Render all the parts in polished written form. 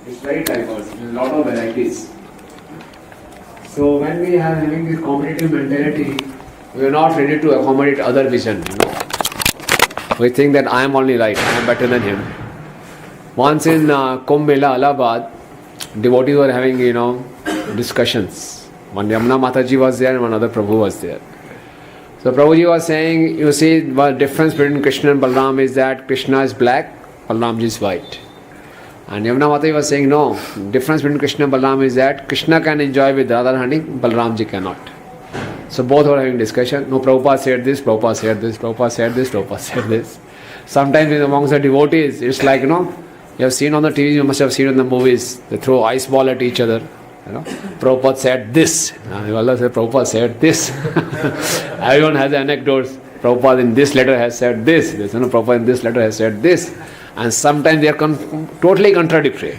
It's very diverse. There's a lot of varieties. So when we are having this competitive mentality, we are not ready to accommodate other vision. We think that I am only right, I am better than him. Once in Kumbh Mela, Allahabad, devotees were having, discussions. One Yamuna Mataji was there and one other Prabhu was there. So Prabhuji was saying, you see, the difference between Krishna and Balaram is that Krishna is black, Balaramji is white. And Yamuna Mataji was saying, no, difference between Krishna and Balaram is that Krishna can enjoy with Radharani, Balaramji cannot. So both were having discussion. No, Prabhupada said this, Prabhupada said this, Prabhupada said this, Prabhupada said this. Sometimes amongst the devotees, it's like, you have seen on the TV, you must have seen in the movies, they throw ice ball at each other. Prabhupada said this. Allah said, Prabhupada said this. Everyone has anecdotes. Prabhupada in this letter has said this. Prabhupada in this letter has said this. And sometimes they are totally contradictory.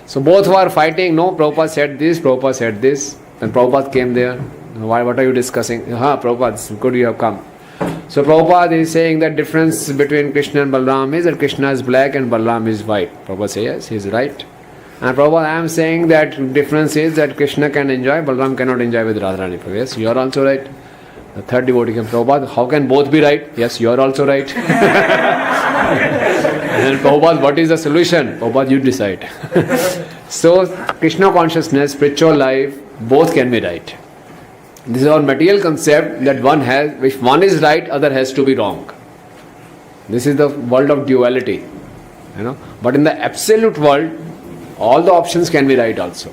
So both were fighting. No, Prabhupada said this, Prabhupada said this. Then Prabhupada came there. Why? What are you discussing? Prabhupada, it's good you have come. So Prabhupada is saying that difference between Krishna and Balaram is that Krishna is black and Balaram is white. Prabhupada says yes, he is right. And Prabhupada, I am saying that difference is that Krishna can enjoy, Balaram cannot enjoy with Radharani. Yes, you are also right. The third devotee came, Prabhupada, how can both be right? Yes, you are also right. And then Prabhupada, what is the solution? Prabhupada, you decide. So, Krishna consciousness, spiritual life, both can be right. This is our material concept that one has, if one is right, other has to be wrong. This is the world of duality. But in the absolute world, all the options can be right also.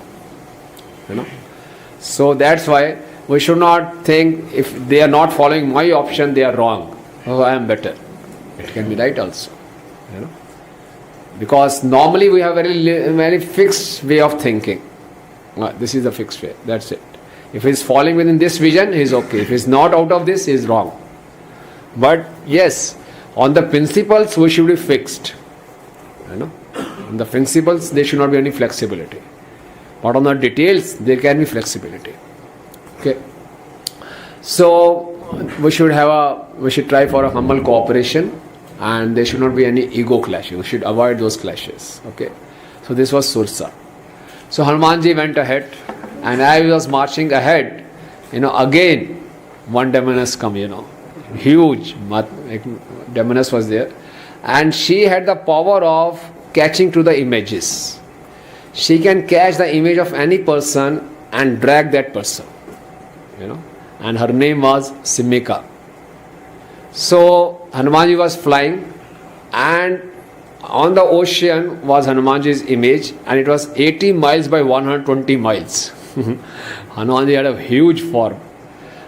So that's why we should not think if they are not following my option, they are wrong. Oh, I am better. It can be right also. Because normally we have very fixed way of thinking. This is the fixed way. That's it. If he is falling within this vision, he is okay. If he is not out of this, he is wrong. But yes, on the principles we should be fixed. On the principles there should not be any flexibility. But on the details there can be flexibility. Okay. So we should try for a humble cooperation, and there should not be any ego clashing. We should avoid those clashes. Okay. So this was Sursa. So Hanumanji went ahead, and as he was marching ahead, again one demoness come, huge demoness was there, and she had the power of catching to the images. She can catch the image of any person and drag that person. And her name was Simika. So Hanumanji was flying, and on the ocean was Hanumanji's image, and it was 80 miles by 120 miles. Hanumanji had a huge form.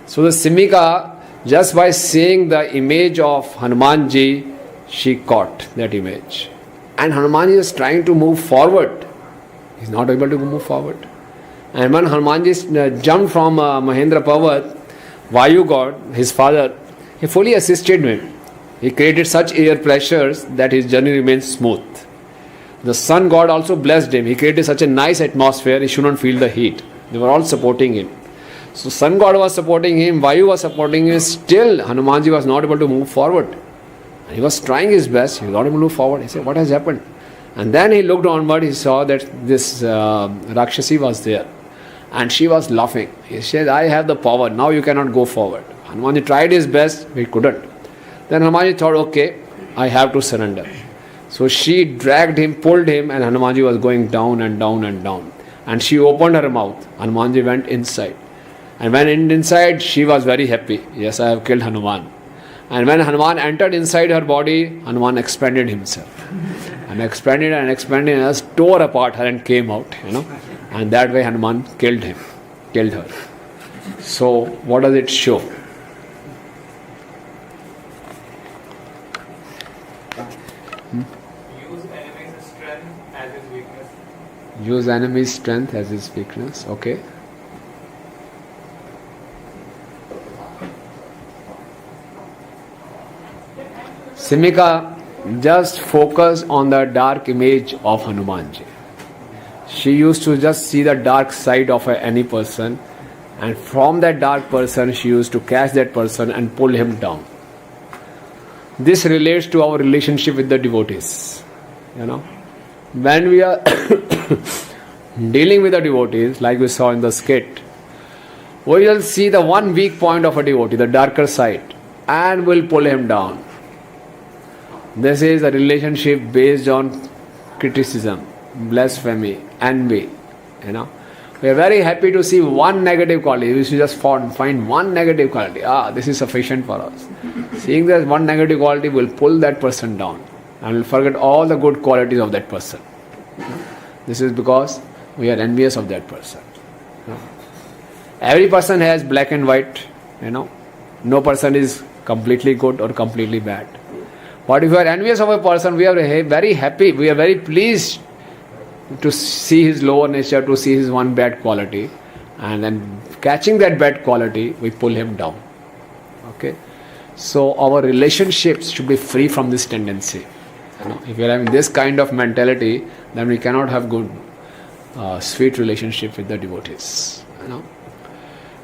So the Simika, just by seeing the image of Hanumanji, she caught that image. And Hanumanji is trying to move forward. He is not able to move forward. And when Hanumanji jumped from Mahendra Parvat, Vayu God, his father, he fully assisted him. He created such air pressures that his journey remained smooth. The sun god also blessed him. He created such a nice atmosphere, he shouldn't feel the heat. They were all supporting him. So sun god was supporting him, Vayu was supporting him. Still Hanumanji was not able to move forward. He was trying his best, he was not able to move forward. He said, what has happened? And then he looked onward, he saw that this Rakshasi was there. And she was laughing. He said, I have the power, now you cannot go forward. Hanumanji tried his best, he couldn't. Then Hanumanji thought, okay, I have to surrender. So she dragged him, pulled him, and Hanumanji was going down and down and down. And she opened her mouth. Hanumanji went inside. And when inside, she was very happy. Yes, I have killed Hanuman. And when Hanuman entered inside her body, Hanuman expanded himself. And expanded and just tore apart her and came out, And that way Hanuman killed her. So what does it show? Use enemy's strength as his weakness. Okay. Simika just focused on the dark image of Hanumanji. She used to just see the dark side of any person, and from that dark person she used to catch that person and pull him down. This relates to our relationship with the devotees. when we are dealing with the devotees, like we saw in the skit, we will see the one weak point of a devotee, the darker side, and will pull him down. This is a relationship based on criticism, blasphemy, envy. We are very happy to see one negative quality. We should just find one negative quality. This is sufficient for us. Seeing that one negative quality will pull that person down and will forget all the good qualities of that person. This is because we are envious of that person. Every person has black and white. No person is completely good or completely bad. But if we are envious of a person, we are very happy, we are very pleased to see his lower nature, to see his one bad quality, and then catching that bad quality, we pull him down. Okay? So our relationships should be free from this tendency. If we are having this kind of mentality, then we cannot have good, sweet relationship with the devotees.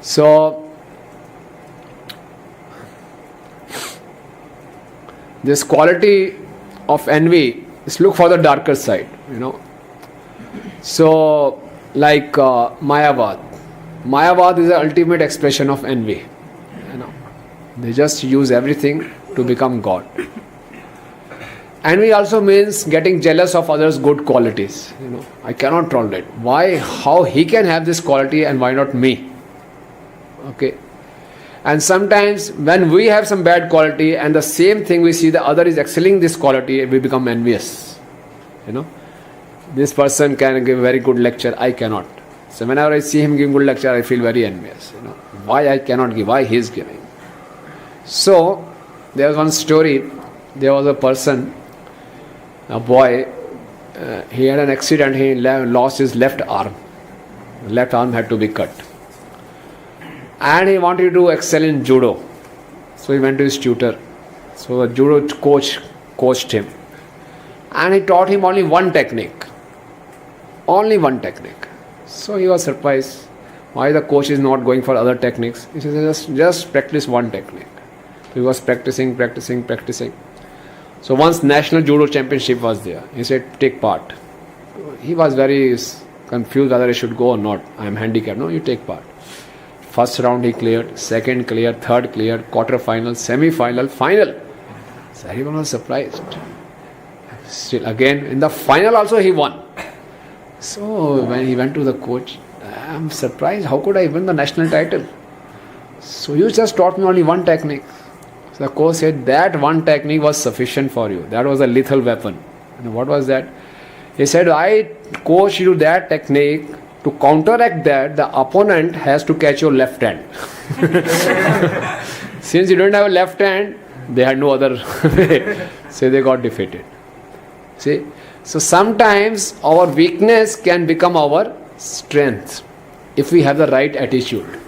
So this quality of envy is look for the darker side. So, like Mayavad. Mayavad is the ultimate expression of envy. They just use everything to become God. Envy also means getting jealous of others' good qualities. I cannot tolerate. Why? How he can have this quality and why not me? Okay. And sometimes when we have some bad quality and the same thing we see the other is excelling this quality, we become envious. This person can give a very good lecture, I cannot. So whenever I see him giving good lecture, I feel very envious. Why I cannot give, why he is giving. So there was one story, there was a person, a boy, he had an accident, he lost his left arm. Left arm had to be cut. And he wanted to excel in judo. So he went to his tutor. So the judo coach coached him. And he taught him only one technique. Only one technique. So he was surprised why the coach is not going for other techniques. He said, just practice one technique. So he was practicing. So once national judo championship was there, he said, take part. He was very confused whether he should go or not. I am handicapped. No, you take part. First round he cleared, second cleared, third cleared, quarter-final, semi-final, final. So everyone was surprised. Still again, in the final also he won. So when he went to the coach, I am surprised, how could I win the national title? So you just taught me only one technique. So the coach said, that one technique was sufficient for you. That was a lethal weapon. And what was that? He said, I coached you that technique. To counteract that, the opponent has to catch your left hand. Since you don't have a left hand, they had no other way. So they got defeated. See? So sometimes our weakness can become our strength if we have the right attitude.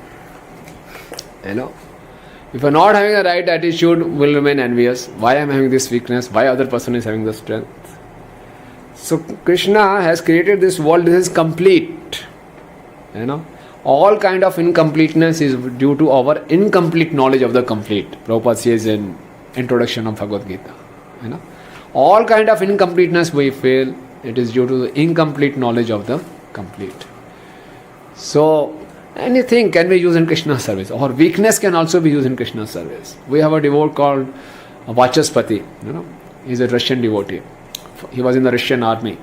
If we're not having the right attitude, we'll remain envious. Why am I having this weakness? Why other person is having the strength? So Krishna has created this world. This is complete. All kind of incompleteness is due to our incomplete knowledge of the complete. Prabhupada says in introduction of Bhagavad Gita. All kind of incompleteness we feel, it is due to the incomplete knowledge of the complete. So anything can be used in Krishna's service. Or weakness can also be used in Krishna's service. We have a devotee called Vachaspati. He's a Russian devotee. He was in the Russian army.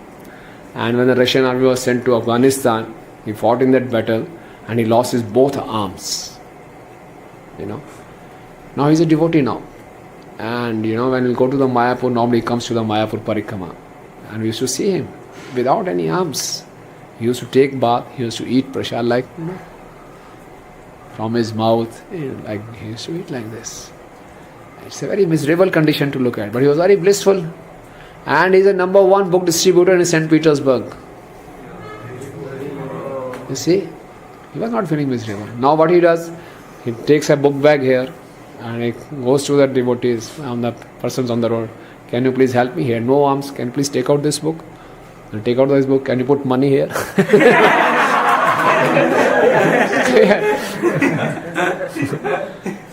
And when the Russian army was sent to Afghanistan, he fought in that battle and he lost his both arms. Now he's a devotee now. And when we go to the Mayapur, normally he comes to the Mayapur Parikrama. And we used to see him without any arms. He used to take bath, he used to eat prasad like, from his mouth, like he used to eat like this. It's a very miserable condition to look at, but he was very blissful. And he's a number one book distributor in St. Petersburg. You see, he was not feeling miserable. Now what he does, he takes a book bag here and he goes to the devotees, on the persons on the road. Can you please help me? He had no arms. Can you please take out this book? And take out this book. Can you put money here?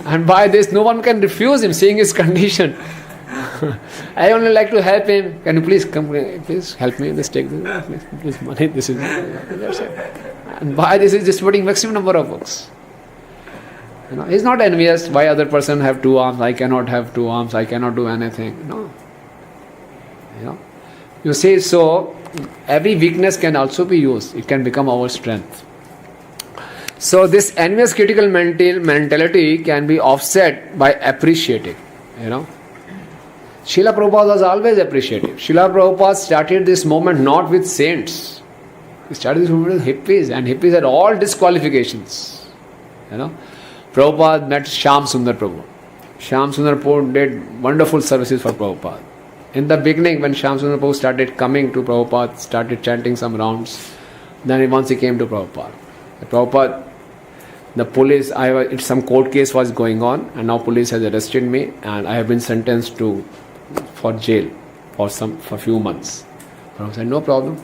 And by this, no one can refuse him, seeing his condition. I only like to help him. Can you please come? Please help me. Just take this money. This is. That's it. And why this is distributing maximum number of books? He's not envious. Why other person have 2 arms? I cannot have 2 arms. I cannot do anything. No. You see, so every weakness can also be used. It can become our strength. So this envious critical mentality can be offset by appreciating. Srila Prabhupada was always appreciative. Srila Prabhupada started this movement not with saints. He started this movement with hippies, and hippies had all disqualifications. Prabhupada met Shyam Sundar Prabhu. Shyam Sundar Prabhu did wonderful services for Prabhupada. In the beginning, when Shyam Sundar Prabhu started coming to Prabhupada, started chanting some rounds, then once he came to Prabhupada. Prabhupada, the police, some court case was going on, and now police has arrested me, and I have been sentenced for jail for a few months. Prabhupada said, no problem.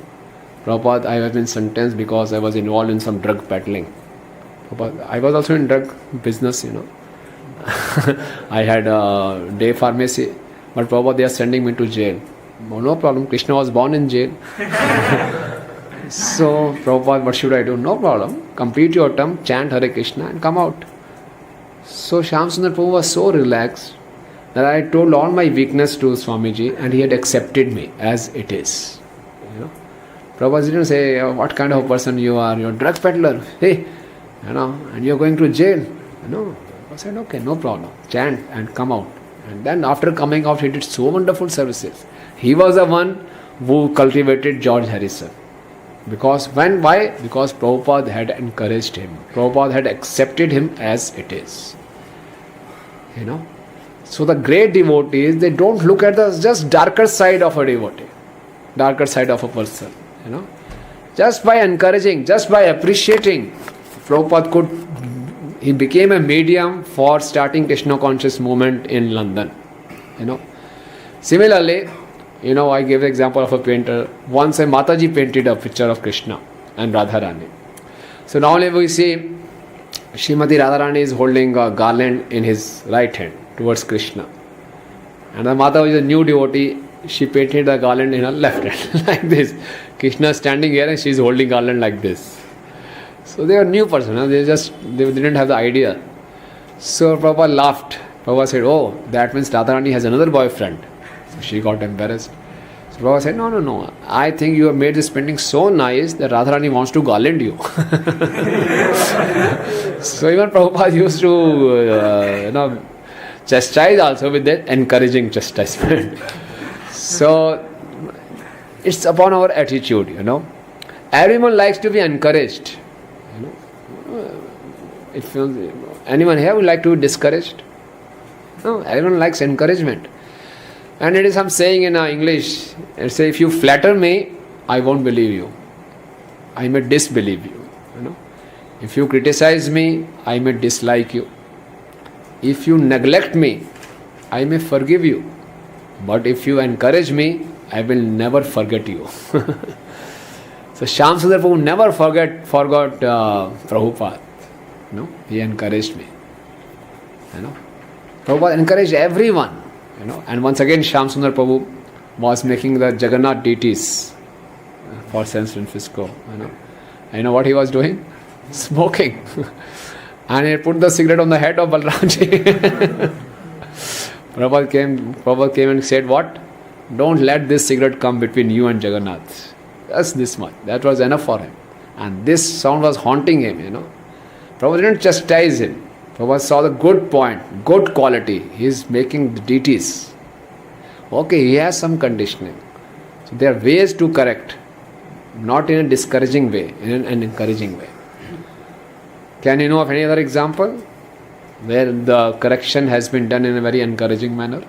Prabhupada, I have been sentenced because I was involved in some drug peddling. Prabhupada, I was also in drug business, I had a day pharmacy, but Prabhupada, they are sending me to jail. No problem, Krishna was born in jail. So, Prabhupada, what should I do? No problem. Complete your term, chant Hare Krishna and come out. So, Shyam Sundar Prabhu was so relaxed that I told all my weakness to Swamiji, and he had accepted me as it is. Prabhupada didn't say, what kind of person you are? You're a drug peddler. Hey, and you're going to jail. I said, okay, no problem. Chant and come out. And then after coming out, he did so wonderful services. He was the one who cultivated George Harrison. Why? Because Prabhupada had encouraged him. Prabhupada had accepted him as it is. So the great devotees, they don't look at the just darker side of a devotee, darker side of a person. Just by encouraging, just by appreciating, Prabhupada he became a medium for starting Krishna conscious movement in London. Similarly, I gave the example of a painter. Once a Mataji painted a picture of Krishna and Radharani. So now we see Srimati Radharani is holding a garland in his right hand towards Krishna. And the Mata is a new devotee. She painted the garland in her left hand like this. Krishna is standing here and she is holding garland like this. So they are new person. They didn't have the idea. So Prabhupada laughed. Prabhupada said, oh, that means Radharani has another boyfriend. So she got embarrassed. So Prabhupada said, no. I think you have made this painting so nice that Radharani wants to garland you. So even Prabhupada used to, chastise also with that encouraging chastisement. So it's upon our attitude, Everyone likes to be encouraged. If anyone here would like to be discouraged? No, everyone likes encouragement. And it is some saying in English. It says, if you flatter me, I won't believe you. I may disbelieve you. If you criticize me, I may dislike you. If you neglect me, I may forgive you. But if you encourage me, I will never forget you. So Shyam Sundar Prabhu never forgot Prabhupada. He encouraged me. Prabhupada encouraged everyone. And once again Shyam Sundar Prabhu was making the Jagannath deities for San Francisco. And what he was doing? Smoking. And he put the cigarette on the head of Balramji. Prabhupada came and said, what? Don't let this cigarette come between you and Jagannath. Just this much. That was enough for him. And this sound was haunting him, Prabhupada didn't chastise him. Prabhupada saw the good point, good quality. He is making the deities. Okay, he has some conditioning. So there are ways to correct. Not in a discouraging way, in an encouraging way. Can you know of any other example where the correction has been done in a very encouraging manner?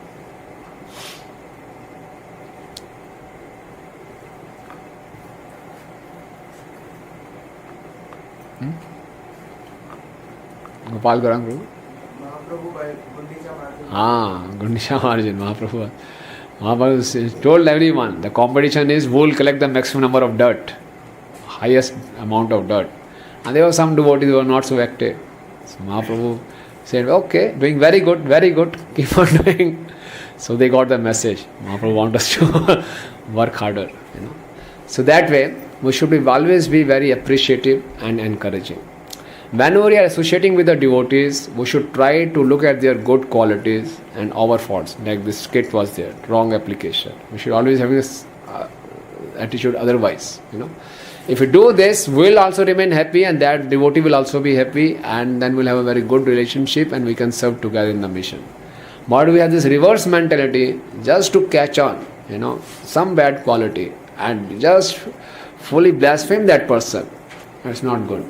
Gopal Gaurang Prabhu? Mahaprabhu by Gundicha Margin. Gundicha Margin, Mahaprabhu. Mahaprabhu told everyone, the competition is who will collect the maximum number of dirt, highest amount of dirt. And there were some devotees who were not so active. So Mahaprabhu said, okay, doing very good, keep on doing. So they got the message. Mahaprabhu wants us to work harder. So that way, we should always be very appreciative and encouraging. Whenever we are associating with the devotees, we should try to look at their good qualities and our faults. Like this skit was there, wrong application. We should always have this attitude otherwise. If we do this, we'll also remain happy and that devotee will also be happy, and then we'll have a very good relationship and we can serve together in the mission. But we have this reverse mentality just to catch on, some bad quality and just fully blaspheme that person. That's not good.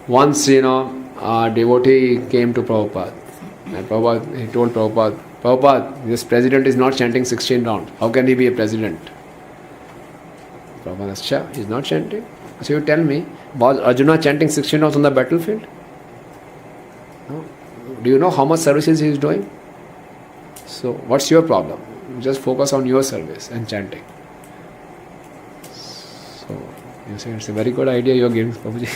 Once, a devotee came to Prabhupada, and he told Prabhupada, this president is not chanting 16 rounds. How can he be a president? Prabhupada said, he's not chanting. So you tell me, was Arjuna chanting 16 rounds on the battlefield? No. Do you know how much services he is doing? So what's your problem? Just focus on your service and chanting. So you say it's a very good idea you are giving, Prabhuji.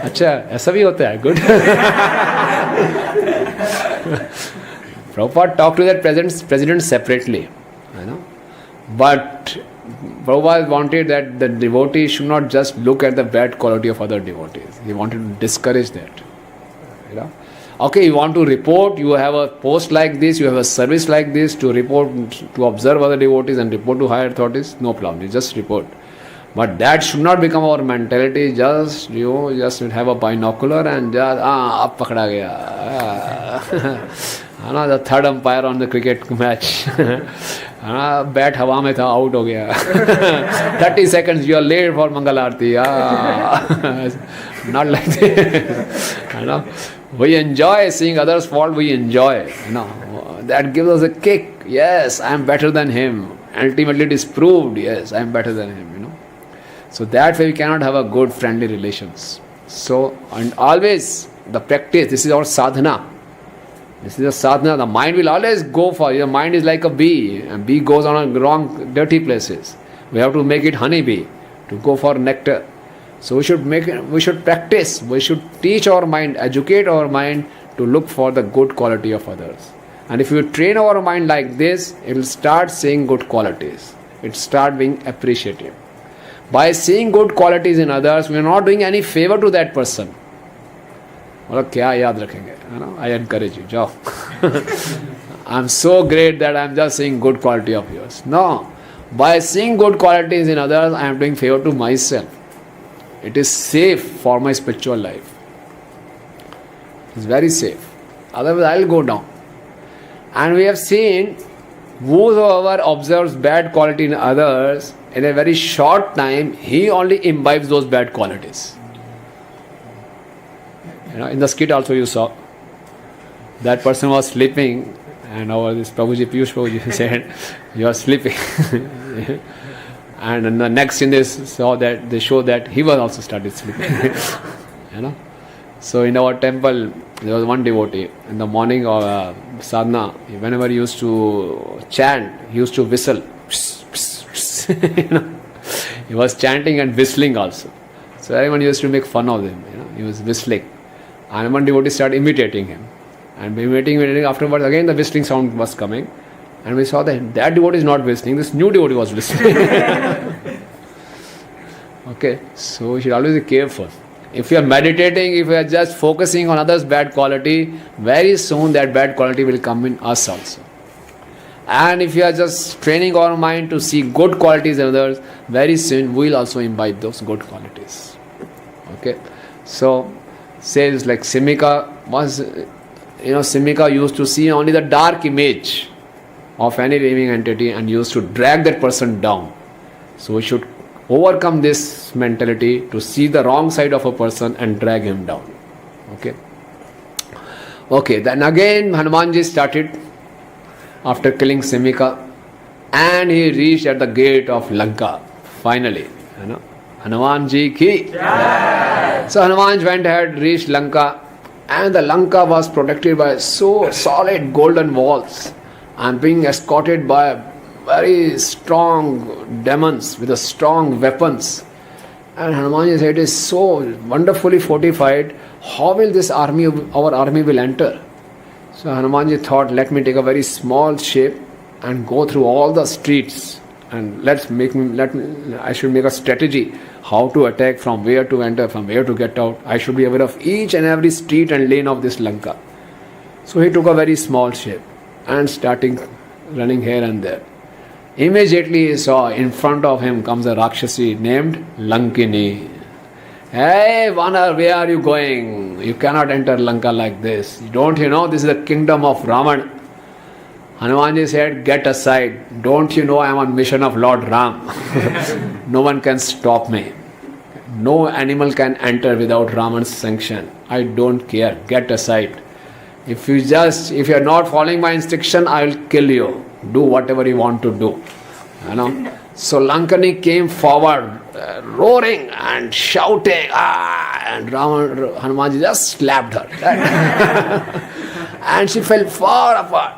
अच्छा, ऐसा भी होता है, good. Prabhupada talked to that president separately, but Prabhupada wanted that the devotee should not just look at the bad quality of other devotees. He wanted to discourage that. Okay, you want to report, you have a post like this, you have a service like this to report, to observe other devotees and report to higher authorities, no problem, you just report. But that should not become our mentality, just have a binocular and just, ab pakda gaya. The third umpire on the cricket match. Bat hawa mein tha, out ho gaya. 30 seconds, you are late for Mangal Aarti. Not like that. We enjoy seeing others fall, we enjoy. That gives us a kick. Yes, I am better than him. Ultimately it is proved, yes, I am better than him. So that way we cannot have a good friendly relations. So, and always the practice, this is our sadhana. This is a sadhana. The mind will always go for, your mind is like a bee, and bee goes on a wrong, dirty places. We have to make it honey bee, to go for nectar. So we should practice, we should teach our mind, educate our mind to look for the good quality of others. And if you train our mind like this, it will start seeing good qualities. It start being appreciative. By seeing good qualities in others, we are not doing any favor to that person. I encourage you, jao. I'm so great that I'm just seeing good quality of yours. No. By seeing good qualities in others, I am doing favor to myself. It is safe for my spiritual life. It's very safe. Otherwise, I'll go down. And we have seen whosoever observes bad quality in others, in a very short time, he only imbibes those bad qualities. In the skit also you saw, that person was sleeping, and our this Piyush Prabhuji said, you are sleeping. And in the next scene they show that he was also started sleeping. So in our temple, there was one devotee, in the morning of sadhana, whenever he used to chant, he used to whistle. He was chanting and whistling also. So everyone used to make fun of him. He was whistling. And one devotee started imitating him. And imitating afterwards, again the whistling sound was coming. And we saw that devotee is not whistling, this new devotee was whistling. Okay, so we should always be careful. If you are meditating, if you are just focusing on others' bad quality, very soon that bad quality will come in us also. And if you are just training our mind to see good qualities in others, very soon we will also imbibe those good qualities. Okay, so says like Simika was, Simika used to see only the dark image of any living entity and used to drag that person down. So we should overcome this mentality to see the wrong side of a person and drag him down. Okay, then again Hanumanji started after killing Simika, and he reached at the gate of Lanka finally. Hanumanji ki. Yeah. So Hanuman went ahead, reached Lanka, and the Lanka was protected by so solid golden walls and being escorted by very strong demons with strong weapons. And Hanumanji said, it is so wonderfully fortified, how will this army, our army will enter? So Hanumanji thought, let me take a very small shape and go through all the streets, and I should make a strategy how to attack, from where to enter, from where to get out. I should be aware of each and every street and lane of this Lanka. So he took a very small shape and starting running here and there. Immediately he saw in front of him comes a Rakshasi named Lankini. Hey, Vanar, where are you going? You cannot enter Lanka like this. Don't you know this is the kingdom of Raman? Hanumanji said, get aside. Don't you know I am on mission of Lord Ram? No one can stop me. No animal can enter without Raman's sanction. I don't care. Get aside. If you are not following my instruction, I will kill you. Do whatever you want to do. You know. So Lankani came forward, roaring and shouting, and Hanumanji just slapped her. And she fell far apart.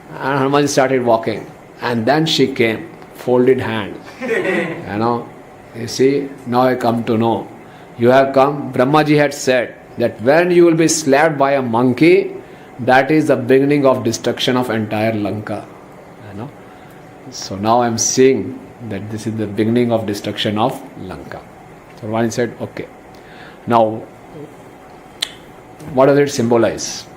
And Hanumanji started walking. And then she came, folded hands. You see, now I come to know. You have come, Brahmaji had said that when you will be slapped by a monkey, that is the beginning of destruction of entire Lanka. So now I am seeing that this is the beginning of destruction of Lanka. So one said, okay. Now, what does it symbolize?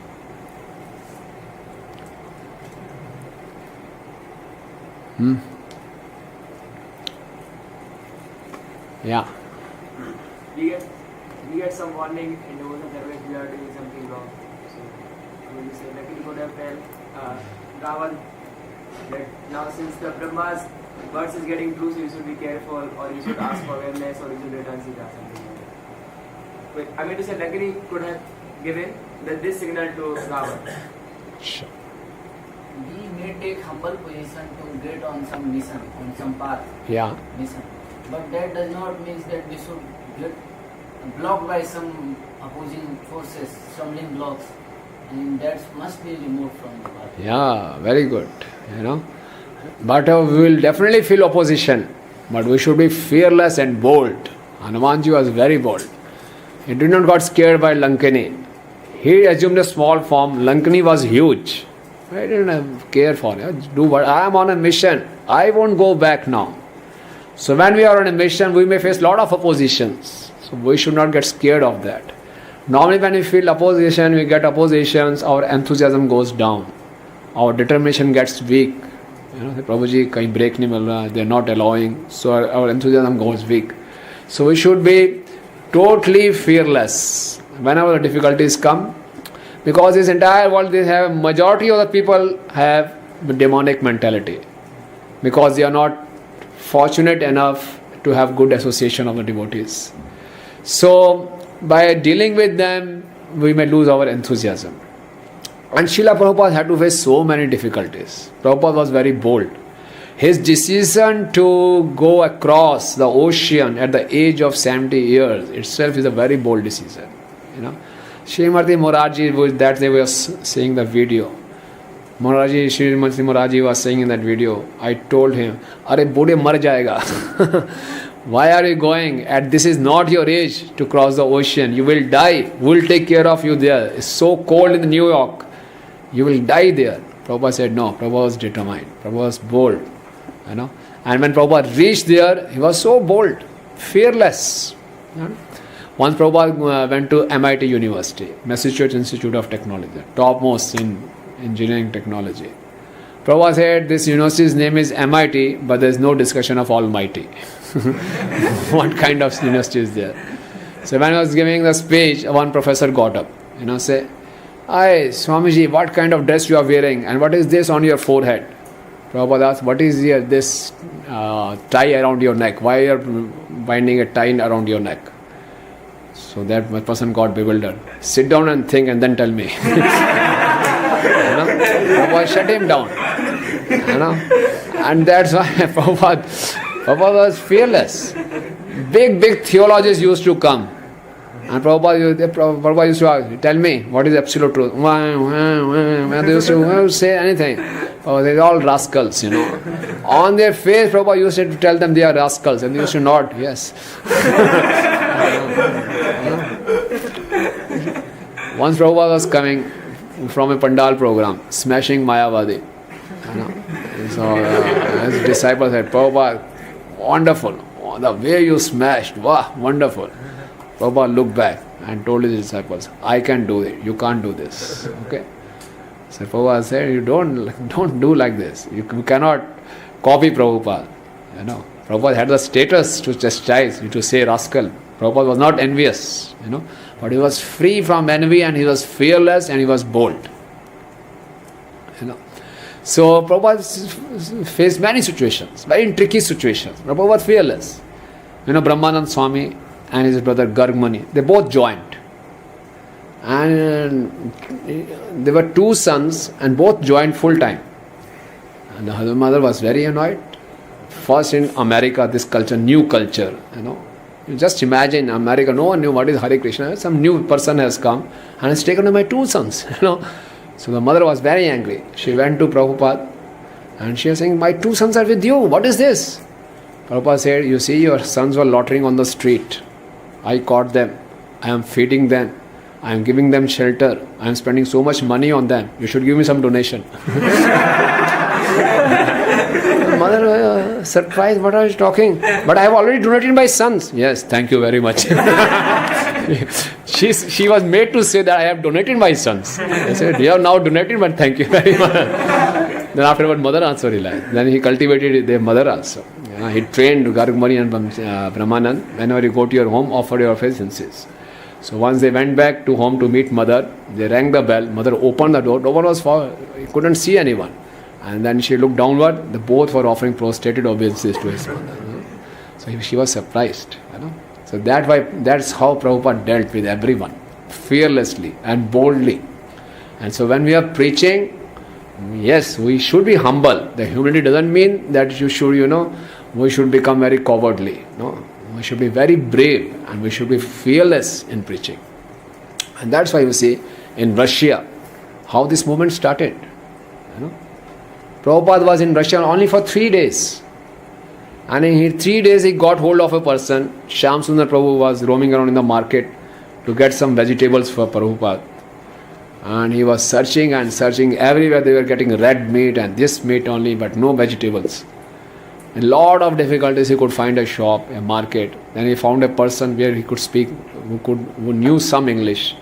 Yeah. We get some warning in the devotional service we are doing something wrong. So we say like you could have tell Ravan that now since the Brahma's verse is getting true, so you should be careful, or you should ask forgiveness, or you should return Sita, something like that. But I mean to say Lakini could have given this signal to Ravan. Sure. We may take humble position to get on some mission, on some path. Yeah. Mission. But that does not mean that we should get blocked by some opposing forces, stumbling blocks, and that must be removed from the path. Yeah, very good. But we will definitely feel opposition, but we should be fearless and bold. Hanumanji was very bold. He did not got scared by Lankini. He assumed a small form. Lankini was huge. I didn't care for it. Do what? I am on a mission. I won't go back now. So when we are on a mission, we may face a lot of oppositions. So we should not get scared of that. Normally when we feel opposition, we get oppositions, our enthusiasm goes down. Our determination gets weak. Prabhuji, kahin break nahi mil raha, they are not allowing. So our enthusiasm goes weak. So we should be totally fearless whenever the difficulties come. Because this entire world, majority of the people have demonic mentality. Because they are not fortunate enough to have good association of the devotees. So by dealing with them, we may lose our enthusiasm. And Srila Prabhupada had to face so many difficulties. Prabhupada was very bold. His decision to go across the ocean at the age of 70 years itself is a very bold decision. Srimati Moraji, that they were saying the video. Srimati Moraji was saying in that video, I told him, Are Bude mar jayega. Why are you going? This is not your age to cross the ocean. You will die. We'll take care of you there. It's so cold in New York. You will die there. Prabhupada said no. Prabhupada was determined. Prabhupada was bold. And when Prabhupada reached there, he was so bold, fearless. Once Prabhupada went to MIT University, Massachusetts Institute of Technology, topmost in engineering technology. Prabhupada said this university's name is MIT, but there is no discussion of Almighty. What kind of university is there? So when I was giving the speech, one professor got up, say, Hi, Swamiji, what kind of dress you are wearing and what is this on your forehead? Prabhupada asked, what is this tie around your neck? Why are you binding a tie around your neck? So that person got bewildered. Sit down and think and then tell me. Prabhupada shut him down. And that's why Prabhupada was fearless. Big theologians used to come. And Prabhupada used to ask, tell me, what is absolute truth? They used to say anything. Oh, they're all rascals, On their face, Prabhupada used to tell them they are rascals. And they used to nod, yes. Once Prabhupada was coming from a Pandal program, smashing Mayavadi. You know. So his disciples said, Prabhupada, wonderful. The way you smashed, wow, wonderful. Prabhupada looked back and told his disciples, I can do it, you can't do this. Okay. So Prabhupada said, you don't do like this. You cannot copy Prabhupada. You know. Prabhupada had the status to chastise you, to say rascal. Prabhupada was not envious, you know, but he was free from envy and he was fearless and he was bold. You know. So Prabhupada faced many situations, very tricky situations. Prabhupada was fearless. You know, Brahmanand Swami and his brother Rukmini, they both joined. And there were two sons and both joined full time. And the mother was very annoyed. First in America, this culture, new culture, you know. You just imagine America, no one knew what is Hare Krishna. Some new person has come and has taken my two sons, you know. So the mother was very angry. She went to Prabhupada and she was saying, my two sons are with you. What is this? Prabhupada said, you see, your sons were loitering on the street. I caught them. I am feeding them. I am giving them shelter. I am spending so much money on them. You should give me some donation. Mother surprised, what are you talking? But I have already donated my sons. Yes, thank you very much. She was made to say that I have donated my sons. I said, you have now donated, but thank you very much. Then afterward, mother also realized. Then he cultivated their mother also. He trained Rukmini and Brahmanand. Whenever you go to your home, offer your obeisances. So once they went back to home to meet mother, they rang the bell. Mother opened the door. No one was far. He couldn't see anyone. And then she looked downward. The both were offering prostrated obeisances to his mother. So she was surprised. You know. So that's how Prabhupada dealt with everyone, fearlessly and boldly. And so when we are preaching, yes, we should be humble. The humility doesn't mean that you should, we should become very cowardly. No, we should be very brave and we should be fearless in preaching. And that's why you see in Russia how this movement started. Prabhupada was in Russia only for 3 days. And in 3 days he got hold of a person. Shyam Sundar Prabhu was roaming around in the market to get some vegetables for Prabhupada. And he was searching and searching. Everywhere they were getting red meat and this meat only, but no vegetables. In a lot of difficulties he could find a shop, a market. Then he found a person where he could speak, who knew some English.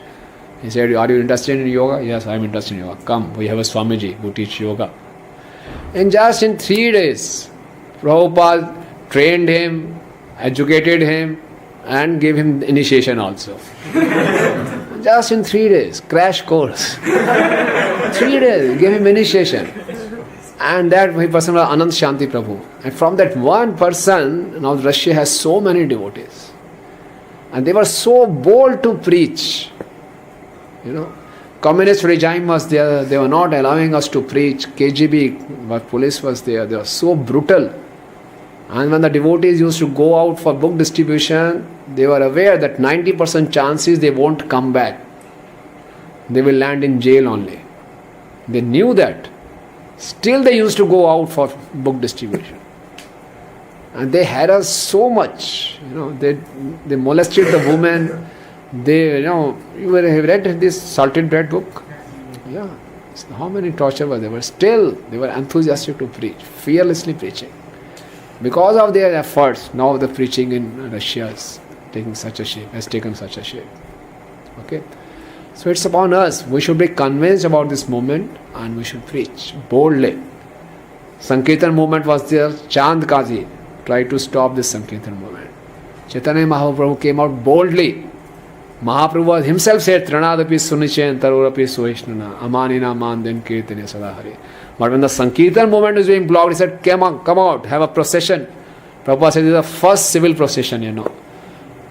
He said, are you interested in yoga? Yes, I am interested in yoga. Come, we have a Swamiji who teach yoga. And just in 3 days, Prabhupada trained him, educated him, and gave him initiation also. Just in 3 days, crash course. 3 days, gave him initiation. And that person was Anand Shanti Prabhu. And from that one person, now Russia has so many devotees. And they were so bold to preach. Communist regime was there, they were not allowing us to preach. KGB, but police was there, they were so brutal. And when the devotees used to go out for book distribution, they were aware that 90% chances they won't come back. They will land in jail only. They knew that. Still they used to go out for book distribution. And they had us so much. They molested the women. They, you have read this Salted Bread book? Yeah. So how many torture were there? But still, they were enthusiastic to preach, fearlessly preaching. Because of their efforts, now the preaching in Russia is taking such a shape, has taken such a shape. Okay? So it's upon us. We should be convinced about this movement and we should preach boldly. Sankirtan movement was there. Chand Kazi tried to stop this Sankirtan movement. Chaitanya Mahaprabhu came out boldly. Mahaprabhu himself said, Tranadapi Sunichen Tarorapi Sueshnana Amanina Mandin Kirtane Sadahari. But when the Sankirtan movement was being blocked, he said, come out, have a procession. Prabhupada said, this is the first civil procession,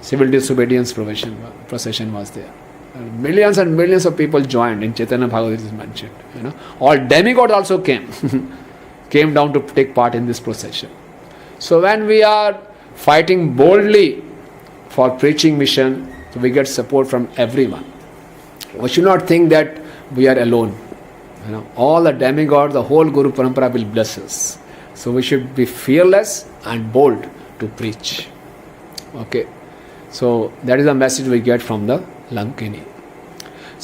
Civil disobedience procession was there. And millions and millions of people joined. In Chaitanya Bhagavatam it is mentioned. All demigods also came down to take part in this procession. So when we are fighting boldly for preaching mission, so we get support from everyone. We should not think that we are alone. All the demigods, the whole Guru Parampara will bless us. So we should be fearless and bold to preach. Okay. So that is the message we get from the Lankini.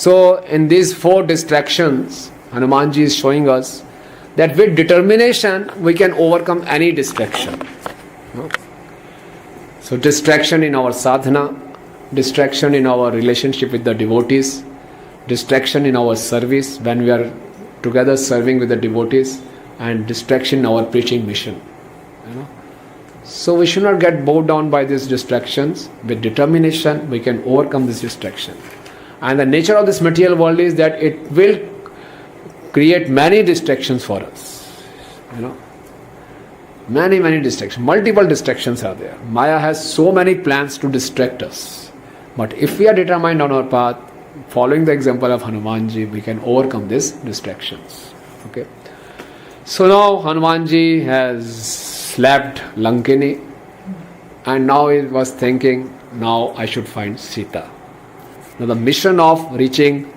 So in these 4 distractions, Hanumanji is showing us that with determination we can overcome any distraction. So distraction in our sadhana, distraction in our relationship with the devotees, distraction in our service when we are together serving with the devotees, and distraction in our preaching mission. So we should not get bogged down by these distractions. With determination we can overcome this distraction. And the nature of this material world is that it will create many distractions for us. Many distractions. Multiple distractions are there. Maya has so many plans to distract us. But if we are determined on our path, following the example of Hanumanji, we can overcome these distractions. Okay. So now Hanumanji has slapped Lankini, and now he was thinking, now I should find Sita. Now the mission of reaching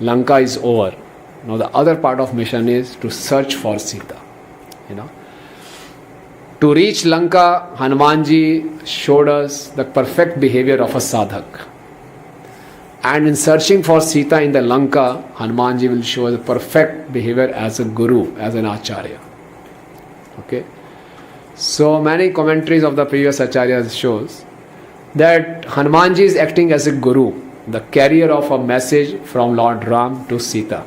Lanka is over. Now the other part of mission is to search for Sita. To reach Lanka, Hanumanji showed us the perfect behavior of a sadhak. And in searching for Sita in the Lanka, Hanumanji will show the perfect behavior as a guru, as an acharya. Okay. So many commentaries of the previous acharyas shows that Hanumanji is acting as a guru, the carrier of a message from Lord Ram to Sita.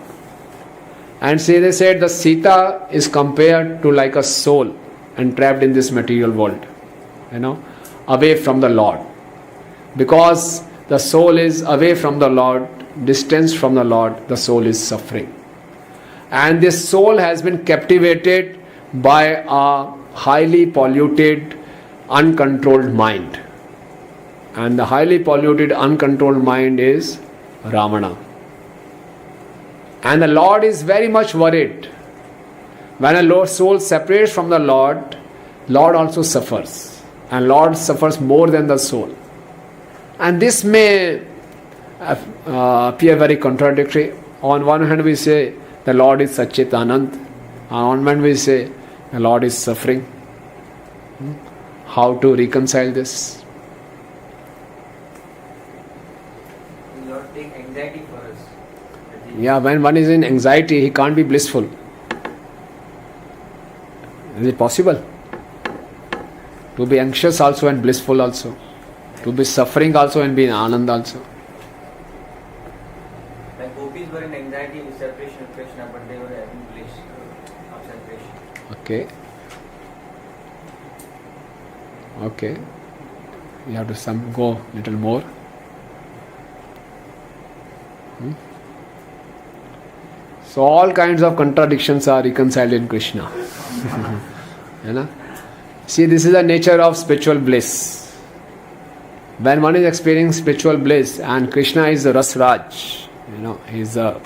And they said the Sita is compared to like a soul entrapped in this material world, away from the Lord. Because the soul is away from the Lord, distanced from the Lord, the soul is suffering. And this soul has been captivated by a highly polluted, uncontrolled mind. And the highly polluted, uncontrolled mind is Ramana. And the Lord is very much worried. When a soul separates from the Lord, Lord also suffers. And Lord suffers more than the soul. And this may appear very contradictory. On one hand we say the Lord is Satchitanand. On one hand we say the Lord is suffering. How to reconcile this? Lord take anxiety for us. Yeah, when one is in anxiety, he can't be blissful. Is it possible? To be anxious also and blissful also. To be suffering also and be in Anand also. Like gopis were in anxiety with separation of Krishna, but they were having bliss of separation. Okay. You have to go little more. So all kinds of contradictions are reconciled in Krishna. See, this is the nature of spiritual bliss. When one is experiencing spiritual bliss, and Krishna is the Rasraj, he is the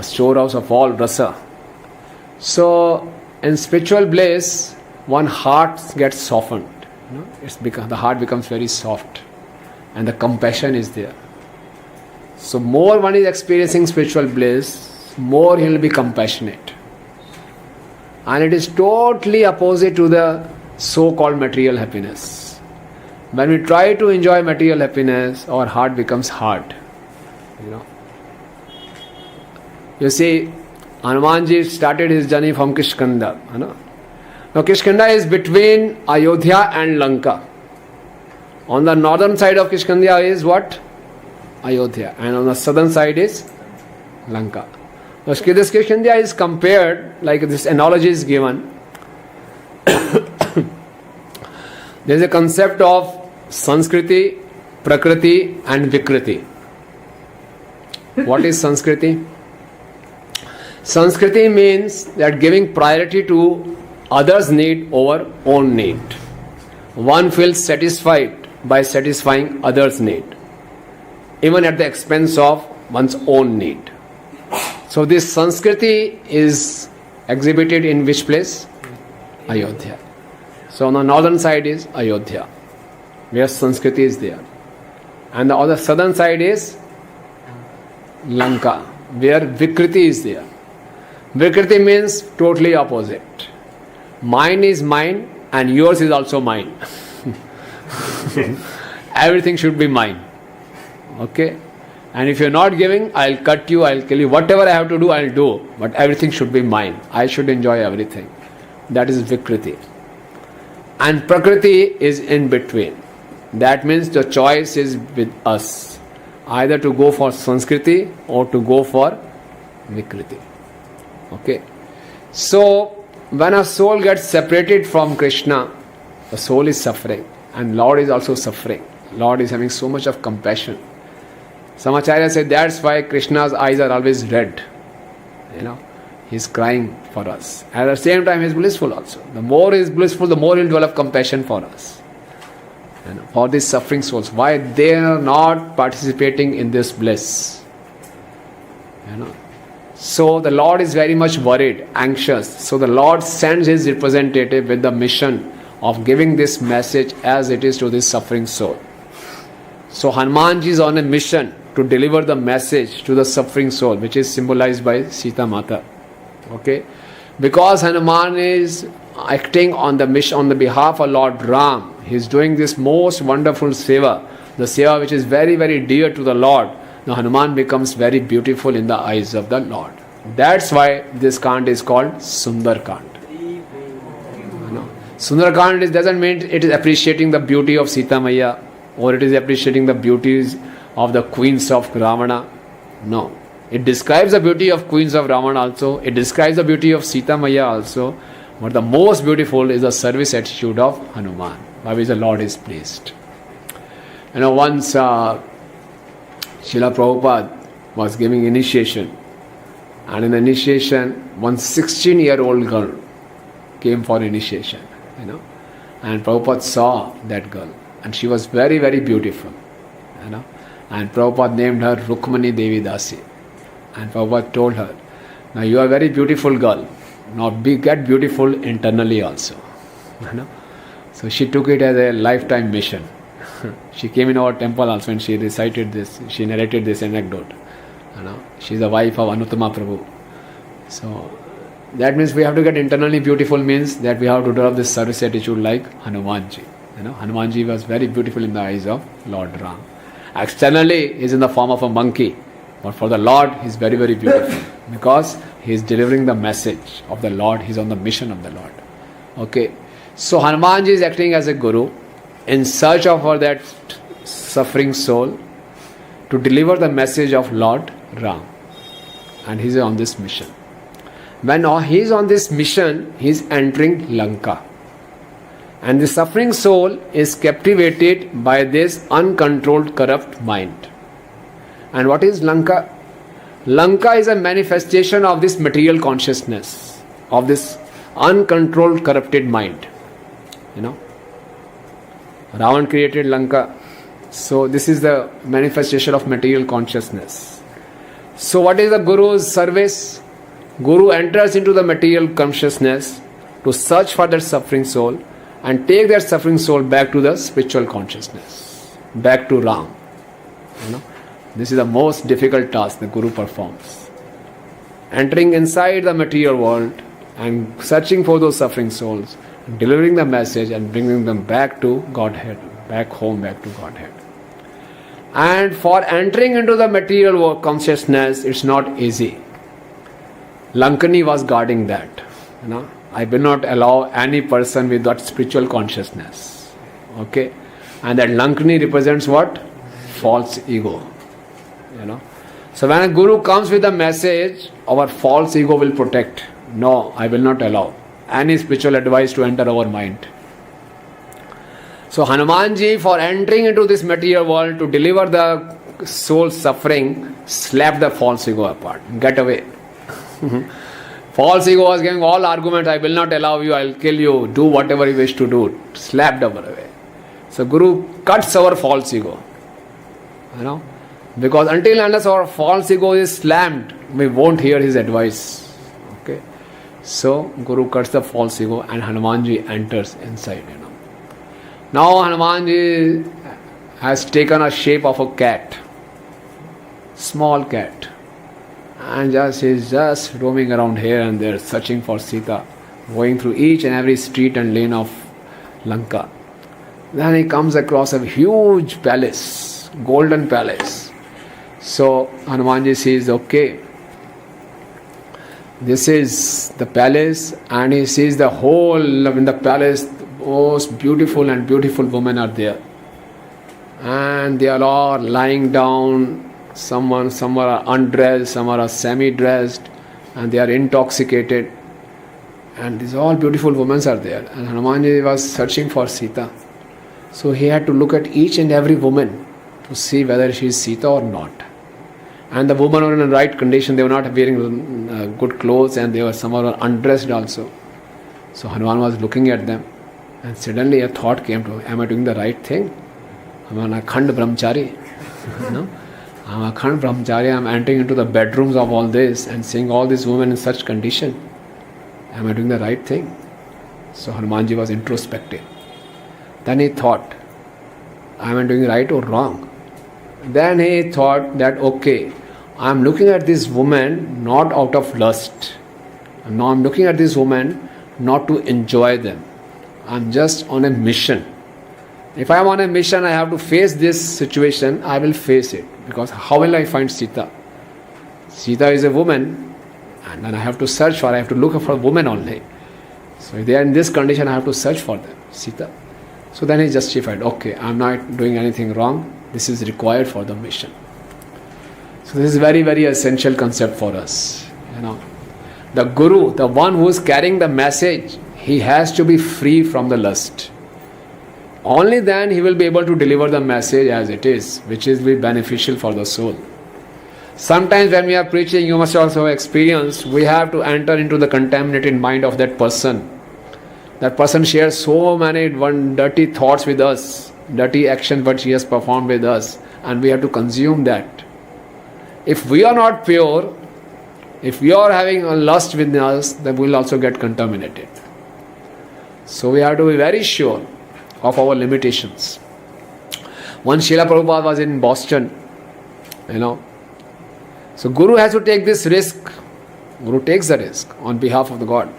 storehouse of all rasa. So in spiritual bliss, one heart gets softened. The heart becomes very soft, and the compassion is there. So more one is experiencing spiritual bliss, more he will be compassionate. And it is totally opposite to the so-called material happiness. When we try to enjoy material happiness, our heart becomes hard. You see, Hanumanji started his journey from Kishkinda. Now Kishkinda is between Ayodhya and Lanka. On the northern side of Kishkinda is what? Ayodhya. And on the southern side is Lanka. Now this Kishkinda is compared, like this analogy is given. There is a concept of Sanskriti, Prakriti and Vikriti. What is Sanskriti? Sanskriti means that giving priority to others' need over own need. One feels satisfied by satisfying others' need, even at the expense of one's own need. So this Sanskriti is exhibited in which place? Ayodhya. So on the northern side is Ayodhya, where Sanskriti is there. And the other southern side is Lanka, where Vikriti is there. Vikriti means totally opposite. Mine is mine and yours is also mine. Everything should be mine. Okay? And if you're not giving, I'll cut you, I'll kill you. Whatever I have to do, I'll do. But everything should be mine. I should enjoy everything. That is Vikriti. And Prakriti is in between. That means the choice is with us. Either to go for Sanskriti or to go for Vikriti. Okay. So, when a soul gets separated from Krishna, the soul is suffering. And Lord is also suffering. Lord is having so much of compassion. Some acharyas say that's why Krishna's eyes are always red. He's crying for us. At the same time, he's blissful also. The more he's blissful, the more he'll develop compassion for us. For these suffering souls. Why they are not participating in this bliss. So the Lord is very much worried, anxious. So the Lord sends his representative with the mission of giving this message as it is to this suffering soul. So Hanumanji is on a mission to deliver the message to the suffering soul, which is symbolized by Sita Mata. Okay? Because Hanuman is acting on the mission on the behalf of Lord Ram, he is doing this most wonderful seva, the seva which is very, very dear to the Lord. Now Hanuman becomes very beautiful in the eyes of the Lord. That's why this Kand is called Sundar Kand. Sundar Kand doesn't mean it is appreciating the beauty of Sita Maya or it is appreciating the beauties of the queens of Ravana. No. It describes the beauty of queens of Ravana also. It describes the beauty of Sita Maya also. But the most beautiful is the service attitude of Hanuman, by which the Lord is pleased. Once Srila Prabhupada was giving initiation. And in the initiation, one 16-year-old girl came for initiation. And Prabhupada saw that girl. And she was very, very beautiful. And Prabhupada named her Rukmini Devi Dasi. And Prabhupada told her, now you are a very beautiful girl. Now get beautiful internally also. So she took it as a lifetime mission. She came in our temple also and she recited this, she narrated this anecdote. She is the wife of Anuttama Prabhu. So that means we have to get internally beautiful, means that we have to develop this service attitude like Hanumanji. Hanumanji was very beautiful in the eyes of Lord Ram. Externally he is in the form of a monkey, but for the Lord he is very, very beautiful because he is delivering the message of the Lord. He is on the mission of the Lord. Okay. So Hanumanji is acting as a guru in search of for that suffering soul to deliver the message of Lord Ram. And he is on this mission. When he is on this mission, he is entering Lanka. And the suffering soul is captivated by this uncontrolled corrupt mind. And what is Lanka? Lanka is a manifestation of this material consciousness, of this uncontrolled corrupted mind. Ravan created Lanka. So this is the manifestation of material consciousness. So what is the Guru's service? Guru enters into the material consciousness to search for that suffering soul and take that suffering soul back to the spiritual consciousness, back to Ram. This is the most difficult task the Guru performs. Entering inside the material world and searching for those suffering souls, delivering the message and bringing them back to Godhead, back home, back to Godhead. And for entering into the material world consciousness, it's not easy. Lankani was guarding that. I will not allow any person with that spiritual consciousness. Okay? And that Lankani represents what? False ego. So when a guru comes with a message, our false ego will protect. No, I will not allow any spiritual advice to enter our mind. So Hanumanji, for entering into this material world to deliver the soul's suffering, slapped the false ego apart. Get away. False ego was giving all arguments, I will not allow you, I will kill you, do whatever you wish to do. Slapped away. So Guru cuts our false ego. Because until unless our false ego is slammed, we won't hear his advice. Okay. So Guru cuts the false ego and Hanumanji enters inside. Now Hanumanji has taken a shape of a cat. Small cat. And he's just roaming around here and there, searching for Sita, going through each and every street and lane of Lanka. Then he comes across a huge palace, golden palace. So Hanumanji says, okay, this is the palace, and he sees the whole in the palace, most beautiful and beautiful women are there. And they are all lying down, some are undressed, some are semi-dressed, and they are intoxicated. And these all beautiful women are there. And Hanumanji was searching for Sita. So he had to look at each and every woman to see whether she is Sita or not. And the women were in the right condition. They were not wearing good clothes, and they were some were undressed also. So Hanuman was looking at them, and suddenly a thought came to him, am I doing the right thing? I am an Akhand Brahmachari. No? I am Akhand Brahmachari. I am entering into the bedrooms of all this and seeing all these women in such condition. Am I doing the right thing? So Hanumanji was introspective. Then he thought, am I doing right or wrong? Then he thought that, okay, I am looking at this woman not out of lust. Now I am looking at this woman not to enjoy them. I am just on a mission. If I am on a mission, I have to face this situation, I will face it. Because how will I find Sita? Sita is a woman, and then I have to search for, I have to look for a woman only. So if they are in this condition, I have to search for them, Sita. So then he justified, okay, I am not doing anything wrong, this is required for the mission. So this is very, very essential concept for us. The Guru, the one who is carrying the message, he has to be free from the lust. Only then he will be able to deliver the message as it is, which is be beneficial for the soul. Sometimes when we are preaching, you must also experience, we have to enter into the contaminated mind of that person. That person shares so many dirty thoughts with us, dirty action what he has performed with us, and we have to consume that. If we are not pure, if we are having a lust within us, then we will also get contaminated. So we have to be very sure of our limitations. Once Srila Prabhupada was in Boston, so Guru has to take this risk. Guru takes the risk on behalf of the God.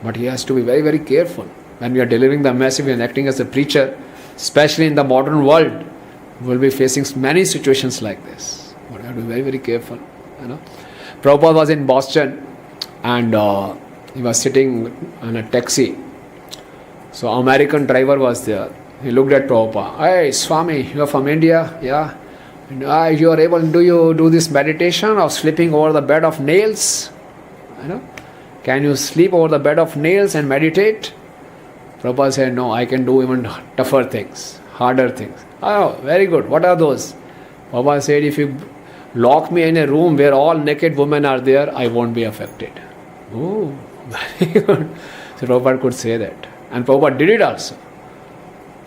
But he has to be very, very careful. When we are delivering the message and acting as a preacher, especially in the modern world, we will be facing many situations like this. But we have to be very, very careful. Prabhupada was in Boston, and he was sitting in a taxi. So an American driver was there. He looked at Prabhupada. Hey, Swami, you are from India? Yeah. And, you are able, do you do this meditation of sleeping over the bed of nails? Can you sleep over the bed of nails and meditate? Prabhupada said, no, I can do even tougher things, harder things. Oh, very good. What are those? Prabhupada said, if you lock me in a room where all naked women are there, I won't be affected. Oh, very good. So Prabhupada could say that. And Prabhupada did it also.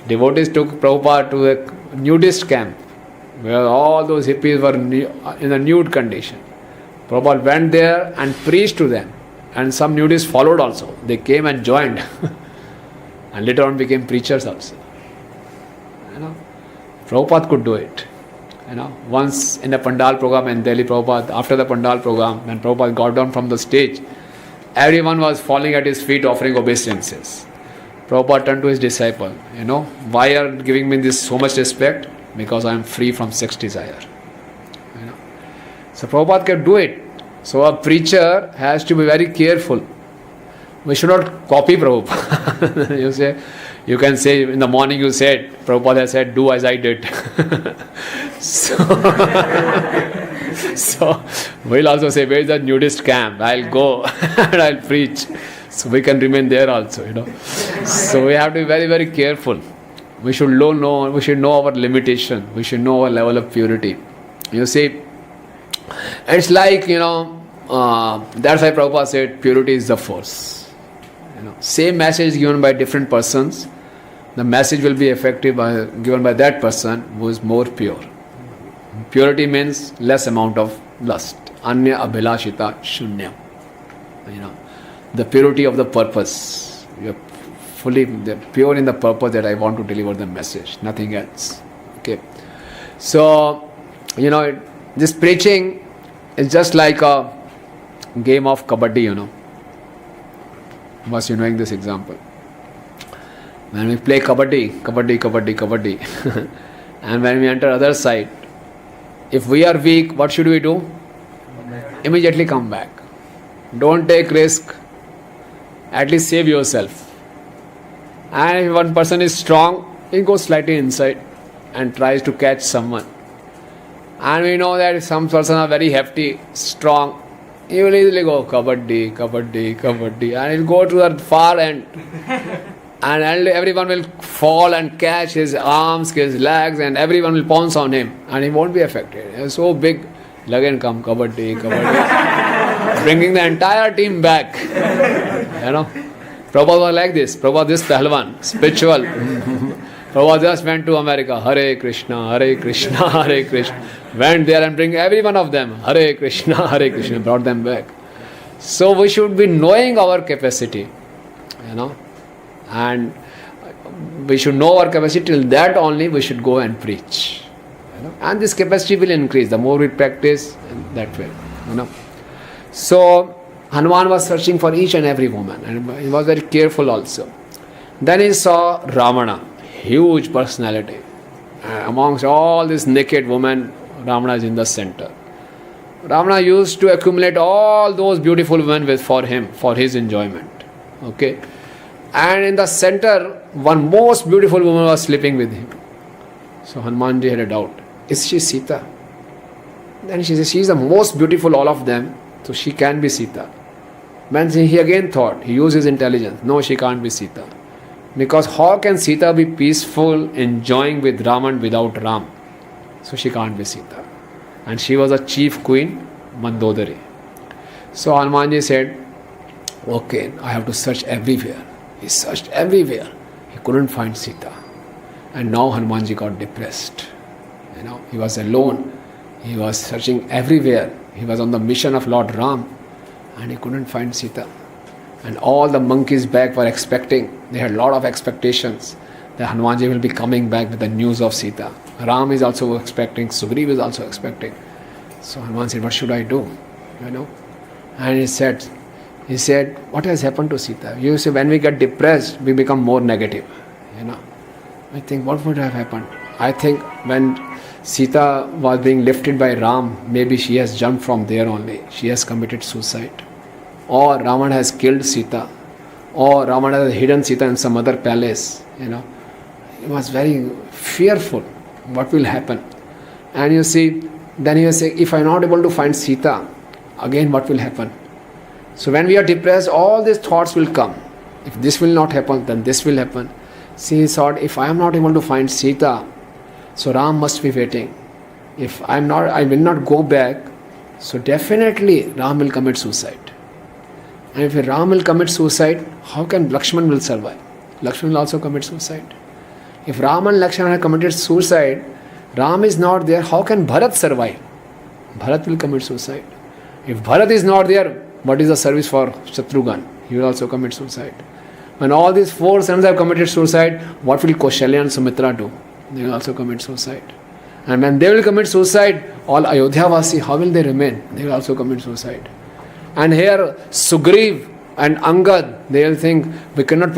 Devotees took Prabhupada to a nudist camp where all those hippies were in a nude condition. Prabhupada went there and preached to them. And some nudists followed also. They came and joined. And later on became preachers also. Prabhupada could do it. Once in a Pandal program in Delhi, Prabhupada, after the Pandal program, when Prabhupada got down from the stage, everyone was falling at his feet offering obeisances. Prabhupada turned to his disciple, why are you giving me this so much respect? Because I am free from sex desire. So Prabhupada can do it. So a preacher has to be very careful. We should not copy Prabhupada. You can say in the morning you said, Prabhupada has said, do as I did. So we'll also say, where is the nudist camp? I'll go and I'll preach. So we can remain there also, So we have to be very, very careful. We should know our limitation. We should know our level of purity. You see, it's like, that's why Prabhupada said, purity is the force. Same message given by different persons, the message will be effective given by that person who is more pure. Purity means less amount of lust. Anya abhilashita shunyam. The purity of the purpose. You're fully pure in the purpose that I want to deliver the message, nothing else. Okay. So, this preaching is just like a game of kabaddi, Was you knowing this example? When we play kabaddi, and when we enter other side, If we are weak, what should we do? Immediately come back. Don't take risk. At least save yourself. And if one person is strong, he goes slightly inside and tries to catch someone. And we know that some persons are very hefty, strong. He will easily go kabaddi, kabaddi, kabaddi, and he'll go to the far end. And everyone will fall and catch his arms, his legs, and everyone will pounce on him, and he won't be affected. He's so big, again come kabaddi, kabaddi, bringing the entire team back. You know, Prabhu was like this. Prabhu this Pahalwan, spiritual. Prabhu just went to America. Hare Krishna, Hare Krishna, Hare Krishna. Went there and bring every one of them. Hare Krishna, Hare Krishna. Brought them back. So we should be knowing our capacity. You know. And we should know our capacity. Till that only we should go and preach. You know? And this capacity will increase. The more we practice, that way. You know. So Hanuman was searching for each and every woman. And he was very careful also. Then he saw Ravana. Huge personality. Amongst all these naked women, Ravana is in the center. Ravana used to accumulate all those beautiful women for him, for his enjoyment. Okay. And in the center, one most beautiful woman was sleeping with him. So Hanumanji had a doubt. Is she Sita? Then she said, she is the most beautiful all of them, so she can be Sita. Then he again thought, he used his intelligence. No, she can't be Sita. Because how can Sita be peaceful, enjoying with Raman without Ram? So she can't be Sita. And she was a chief queen, Mandodari. So Hanumanji said, okay, I have to search everywhere. He searched everywhere. He couldn't find Sita. And now Hanumanji got depressed. You know, he was alone. He was searching everywhere. He was on the mission of Lord Ram. And he couldn't find Sita. And all the monkeys back were expecting. They had a lot of expectations that Hanumanji will be coming back with the news of Sita. Ram is also expecting. Sugriv is also expecting. So Hanuman said, what should I do? You know. And he said, what has happened to Sita? You see, when we get depressed, we become more negative. You know. I think, what would have happened? I think when Sita was being lifted by Ram, maybe she has jumped from there only. She has committed suicide. Or Ravan has killed Sita. Or Ravan has hidden Sita in some other palace. You know. He was very fearful. What will happen? And you see, then he was saying, if I am not able to find Sita, again what will happen? So when we are depressed, all these thoughts will come. If this will not happen, then this will happen. See, he thought, if I am not able to find Sita, so Ram must be waiting. If I will not go back, so definitely Ram will commit suicide. And if Ram will commit suicide, how can Lakshman will survive? Lakshman will also commit suicide. If Ram and Lakshman have committed suicide, Ram is not there, how can Bharat survive? Bharat will commit suicide. If Bharat is not there, what is the service for Shatrughan? He will also commit suicide. When all these four sons have committed suicide, what will Kaushalya and Sumitra do? They will also commit suicide. And when they will commit suicide, all Ayodhyavasi, how will they remain? They will also commit suicide. And here, Sugriv and Angad, they will think, we could not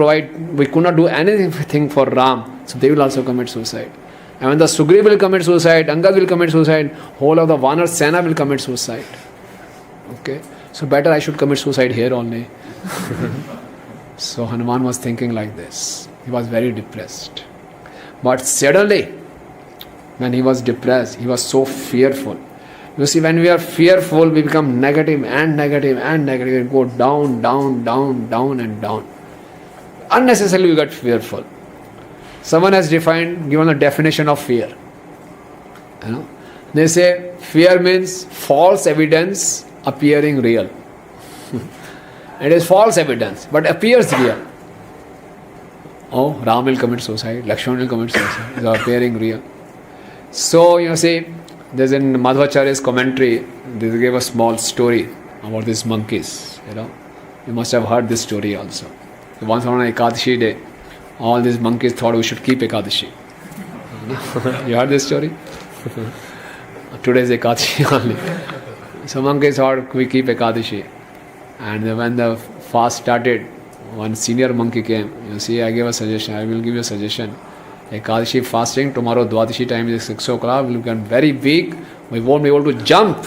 do anything for Ram, so they will also commit suicide. And when the Sugriv will commit suicide, Angad will commit suicide, whole of the Vanar Sena will commit suicide. Okay? So better I should commit suicide here only. So Hanuman was thinking like this. He was very depressed. But suddenly, when he was depressed, he was so fearful. You see, when we are fearful, we become negative and negative and negative. We go down, down, down, down and down. Unnecessarily we get fearful. Someone has given a definition of fear. You know, they say fear means false evidence appearing real. It is false evidence, but appears real. Oh, Ram will commit suicide, Lakshman will commit suicide. It is appearing real. So, you see, there's in Madhvacharya's commentary, they gave a small story about these monkeys. You know, you must have heard this story also. Once on Ekadashi day, all these monkeys thought we should keep Ekadashi. You heard this story? Today is Ekadashi only. So monkeys thought we keep Ekadashi. And when the fast started, one senior monkey came. You see, I gave a suggestion. I will give you a suggestion. Ekadashi fasting, tomorrow Dwadashi time is 6 o'clock. We will become very weak. We won't be able to jump.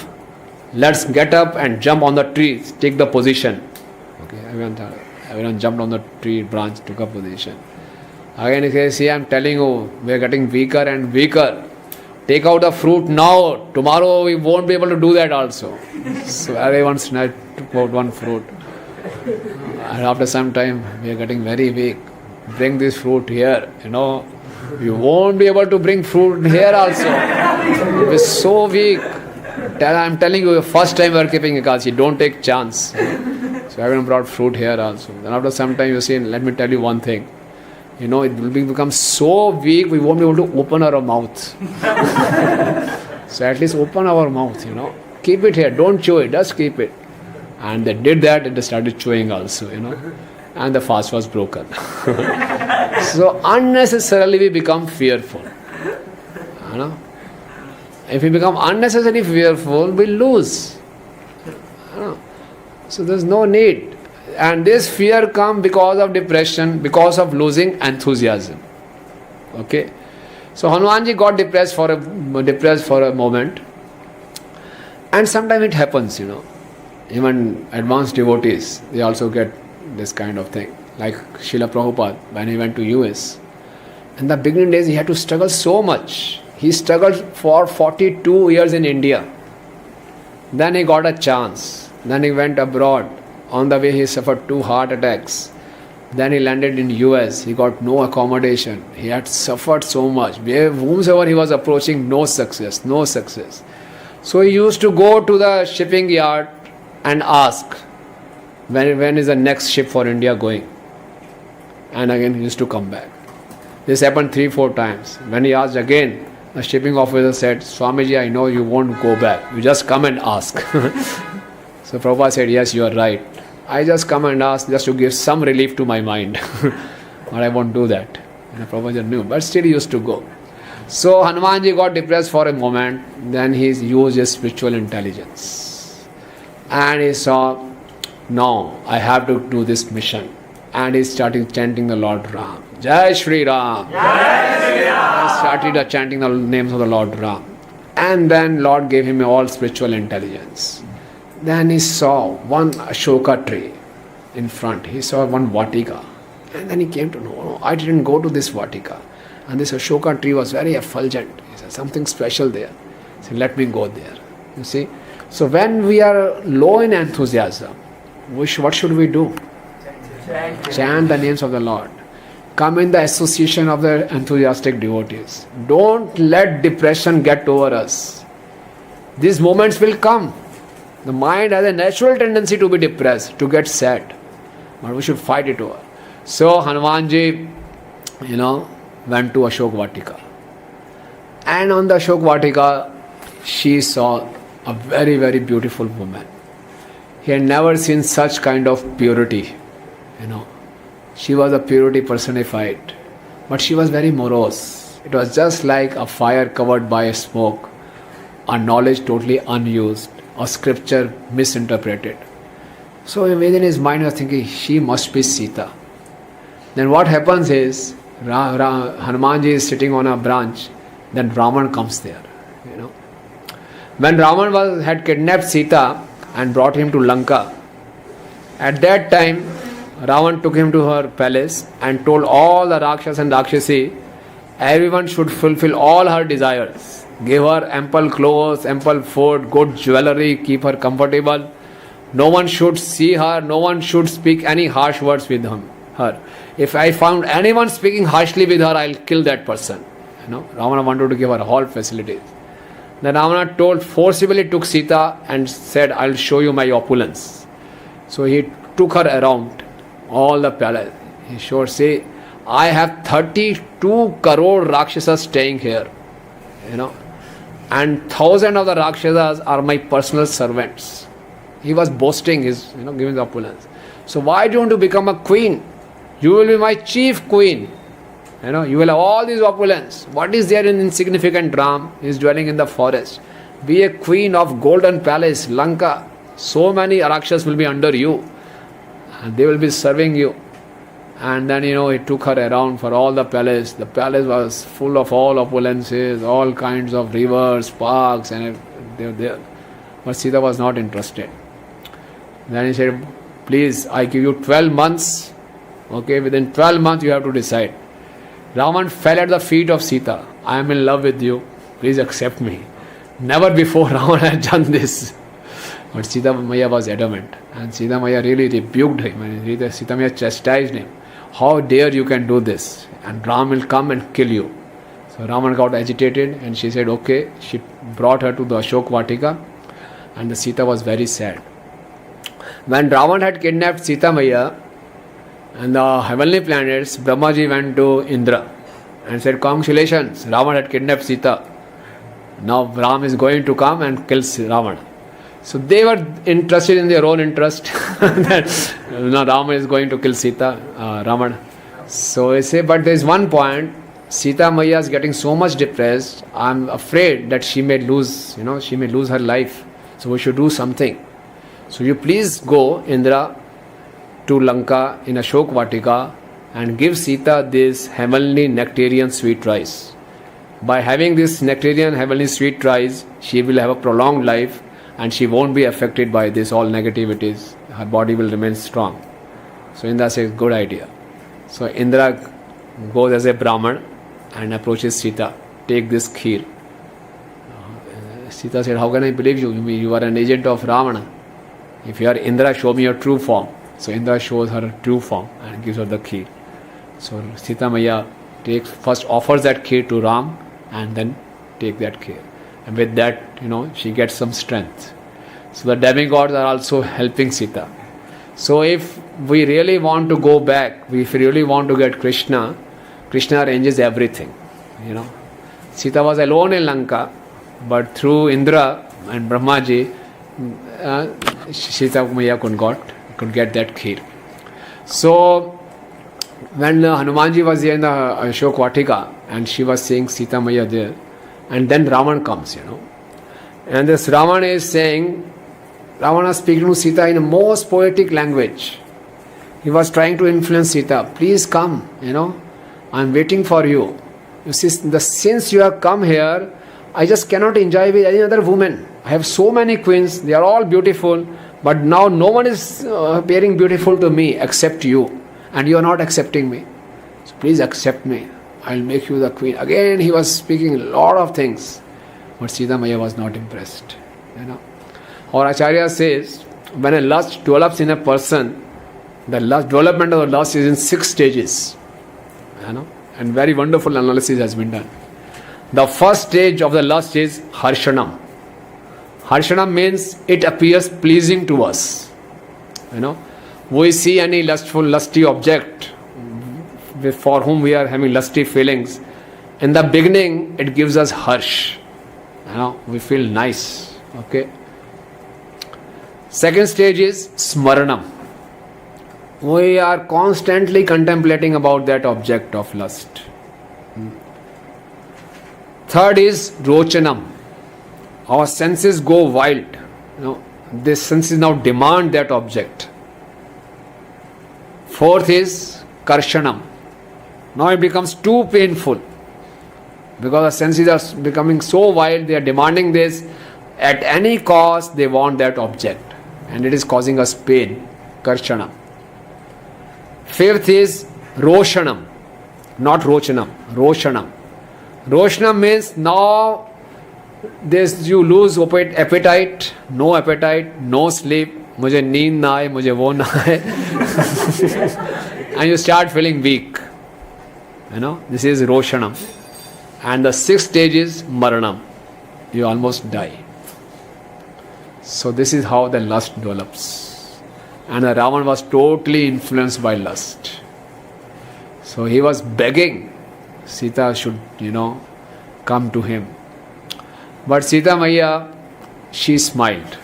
Let's get up and jump on the tree, take the position. Okay, everyone jumped on the tree branch, took a position. Again he says, see, I'm telling you, we are getting weaker and weaker. Take out the fruit now. Tomorrow we won't be able to do that also. So everyone took out one fruit. And after some time, we are getting very weak. Bring this fruit here. You won't be able to bring fruit here also. It is so weak. I'm telling you, first time we are keeping Ekadashi, don't take chance. So everyone brought fruit here also. Then after some time, you see, let me tell you one thing. It will become so weak, we won't be able to open our mouth. So at least open our mouth, Keep it here, don't chew it, just keep it. And they did that and they started chewing also, And the fast was broken. So unnecessarily we become fearful. If we become unnecessarily fearful, we lose. So there's no need. And this fear comes because of depression, because of losing enthusiasm. Okay. So Hanumanji got depressed for a moment. And sometimes it happens, Even advanced devotees, they also get this kind of thing. Like Srila Prabhupada, when he went to US. In the beginning days, he had to struggle so much. He struggled for 42 years in India. Then he got a chance. Then he went abroad. On the way, he suffered 2 heart attacks. Then he landed in US. He got no accommodation. He had suffered so much. Whomsoever he was approaching, no success. So he used to go to the shipping yard and ask, when is the next ship for India going? And again he used to come back. This happened 3-4 times. When he asked again, the shipping officer said, Swamiji, I know you won't go back. You just come and ask. So Prabhupada said, yes, you are right. I just come and ask just to give some relief to my mind. But I won't do that. And Prabhupada knew. But still he used to go. So Hanumanji got depressed for a moment. Then he used his spiritual intelligence. And he saw, no, I have to do this mission. And he started chanting the Lord Ram. Jai Shri Ram. Jai Shri Ram. He started chanting the names of the Lord Ram. And then Lord gave him all spiritual intelligence. Then he saw one Ashoka tree in front. He saw one Vatika. And then he came to know, I didn't go to this Vatika. And this Ashoka tree was very effulgent. He said, something special there. He said, let me go there. You see? So when we are low in enthusiasm, what should we do? Chant the names of the Lord. Come in the association of the enthusiastic devotees. Don't let depression get over us. These moments will come. The mind has a natural tendency to be depressed, to get sad. But we should fight it over. So Hanumanji, went to Ashok Vatika. And on the Ashok Vatika, she saw a very, very beautiful woman. He had never seen such kind of purity. She was a purity personified. But she was very morose. It was just like a fire covered by smoke, a knowledge totally unused, a scripture misinterpreted. So within his mind he was thinking, she must be Sita. Then what happens is, Hanumanji is sitting on a branch, then Raman comes there. When Raman had kidnapped Sita and brought him to Lanka, at that time Ravan took him to her palace and told all the Rakshas and Rakshasi, everyone should fulfill all her desires. Give her ample clothes, ample food, good jewelry, keep her comfortable. No one should see her, no one should speak any harsh words with her. If I found anyone speaking harshly with her, I'll kill that person. Ravana wanted to give her all facilities. Then Ravana forcibly took Sita and said, I'll show you my opulence. So he took her around all the palace. He showed, say, I have 32 crore Rakshasas staying here. And 1,000 of the Rakshasas are my personal servants. He was boasting his, giving the opulence. So why don't you become a queen? You will be my chief queen. You will have all these opulence. What is there in insignificant Ram? He is dwelling in the forest. Be a queen of golden palace, Lanka. So many Rakshas will be under you. And they will be serving you. And then, he took her around for all the palace. The palace was full of all opulences, all kinds of rivers, parks, and they were there. But Sita was not interested. Then he said, please, I give you 12 months. Okay, within 12 months you have to decide. Ravan fell at the feet of Sita. I am in love with you. Please accept me. Never before Ravan had done this. But Sita Maya was adamant. And Sita Maya really rebuked him. And Sita Maya chastised him. How dare you can do this? And Ram will come and kill you. So Ravan got agitated and she said, okay. She brought her to the Ashok Vatika. And the Sita was very sad. When Ravan had kidnapped Sita Maya and the heavenly planets, Brahmaji went to Indra and said, congratulations, Ravan had kidnapped Sita. Now Ram is going to come and kill Ravan. So they were interested in their own interest. That now Rama is going to kill Sita, Ravan. So I say, but there is one point. Sita Maya is getting so much depressed. I am afraid that she may lose, she may lose her life. So we should do something. So you please go, Indra, to Lanka in Ashok Vatika and give Sita this heavenly nectarian sweet rice. By having this nectarian heavenly sweet rice, she will have a prolonged life and she won't be affected by this all negativities. Her body will remain strong. So Indra says, good idea. So Indra goes as a Brahman and approaches Sita. Take this kheer. Sita said, how can I believe you? You are an agent of Ravana. If you are Indra, show me your true form. So Indra shows her true form and gives her the kheer. So Sita Maya first offers that kheer to Ram and then take that kheer. And with that, she gets some strength. So the demigods are also helping Sita. So if we really want to go back, if we really want to get Krishna, Krishna arranges everything. Sita was alone in Lanka, but through Indra and Brahmaji, Sita Maya could get that kheer. So when Hanumanji was there in the Ashok Vatika and she was seeing Sita Maya there, and then Ravan comes, and this Ravan is saying, Ravan was speaking to Sita in a most poetic language. He was trying to influence Sita. Please come, I am waiting for you. You see, since you have come here, I just cannot enjoy with any other woman. I have so many queens, they are all beautiful, but now no one is appearing beautiful to me except you, and you are not accepting me. So please accept me. I will make you the queen. Again he was speaking a lot of things, but Sita Maya was not impressed. Our Acharya says, when a lust develops in a person, the development of the lust is in 6 stages. And very wonderful analysis has been done. The first stage of the lust is Harshanam. Harshanam means it appears pleasing to us. We see any lusty object for whom we are having lusty feelings. In the beginning, it gives us harsh. We feel nice. Okay. Second stage is Smaranam. We are constantly contemplating about that object of lust. Third is Rochanam. Our senses go wild. These senses now demand that object. Fourth is Karshanam. Now it becomes too painful because the senses are becoming so wild, they are demanding this. At any cost, they want that object and it is causing us pain. Karshanam. Fifth is Roshanam, not Rochanam, Roshanam. Roshanam means now you lose appetite, no sleep, मुझे नींद ना आए, मुझे वो ना आए, and you start feeling weak. This is Roshanam. And the 6th stage is Maranam. You almost die. So this is how the lust develops. And Ravan was totally influenced by lust. So he was begging Sita should, come to him. But Sita Maya, she smiled.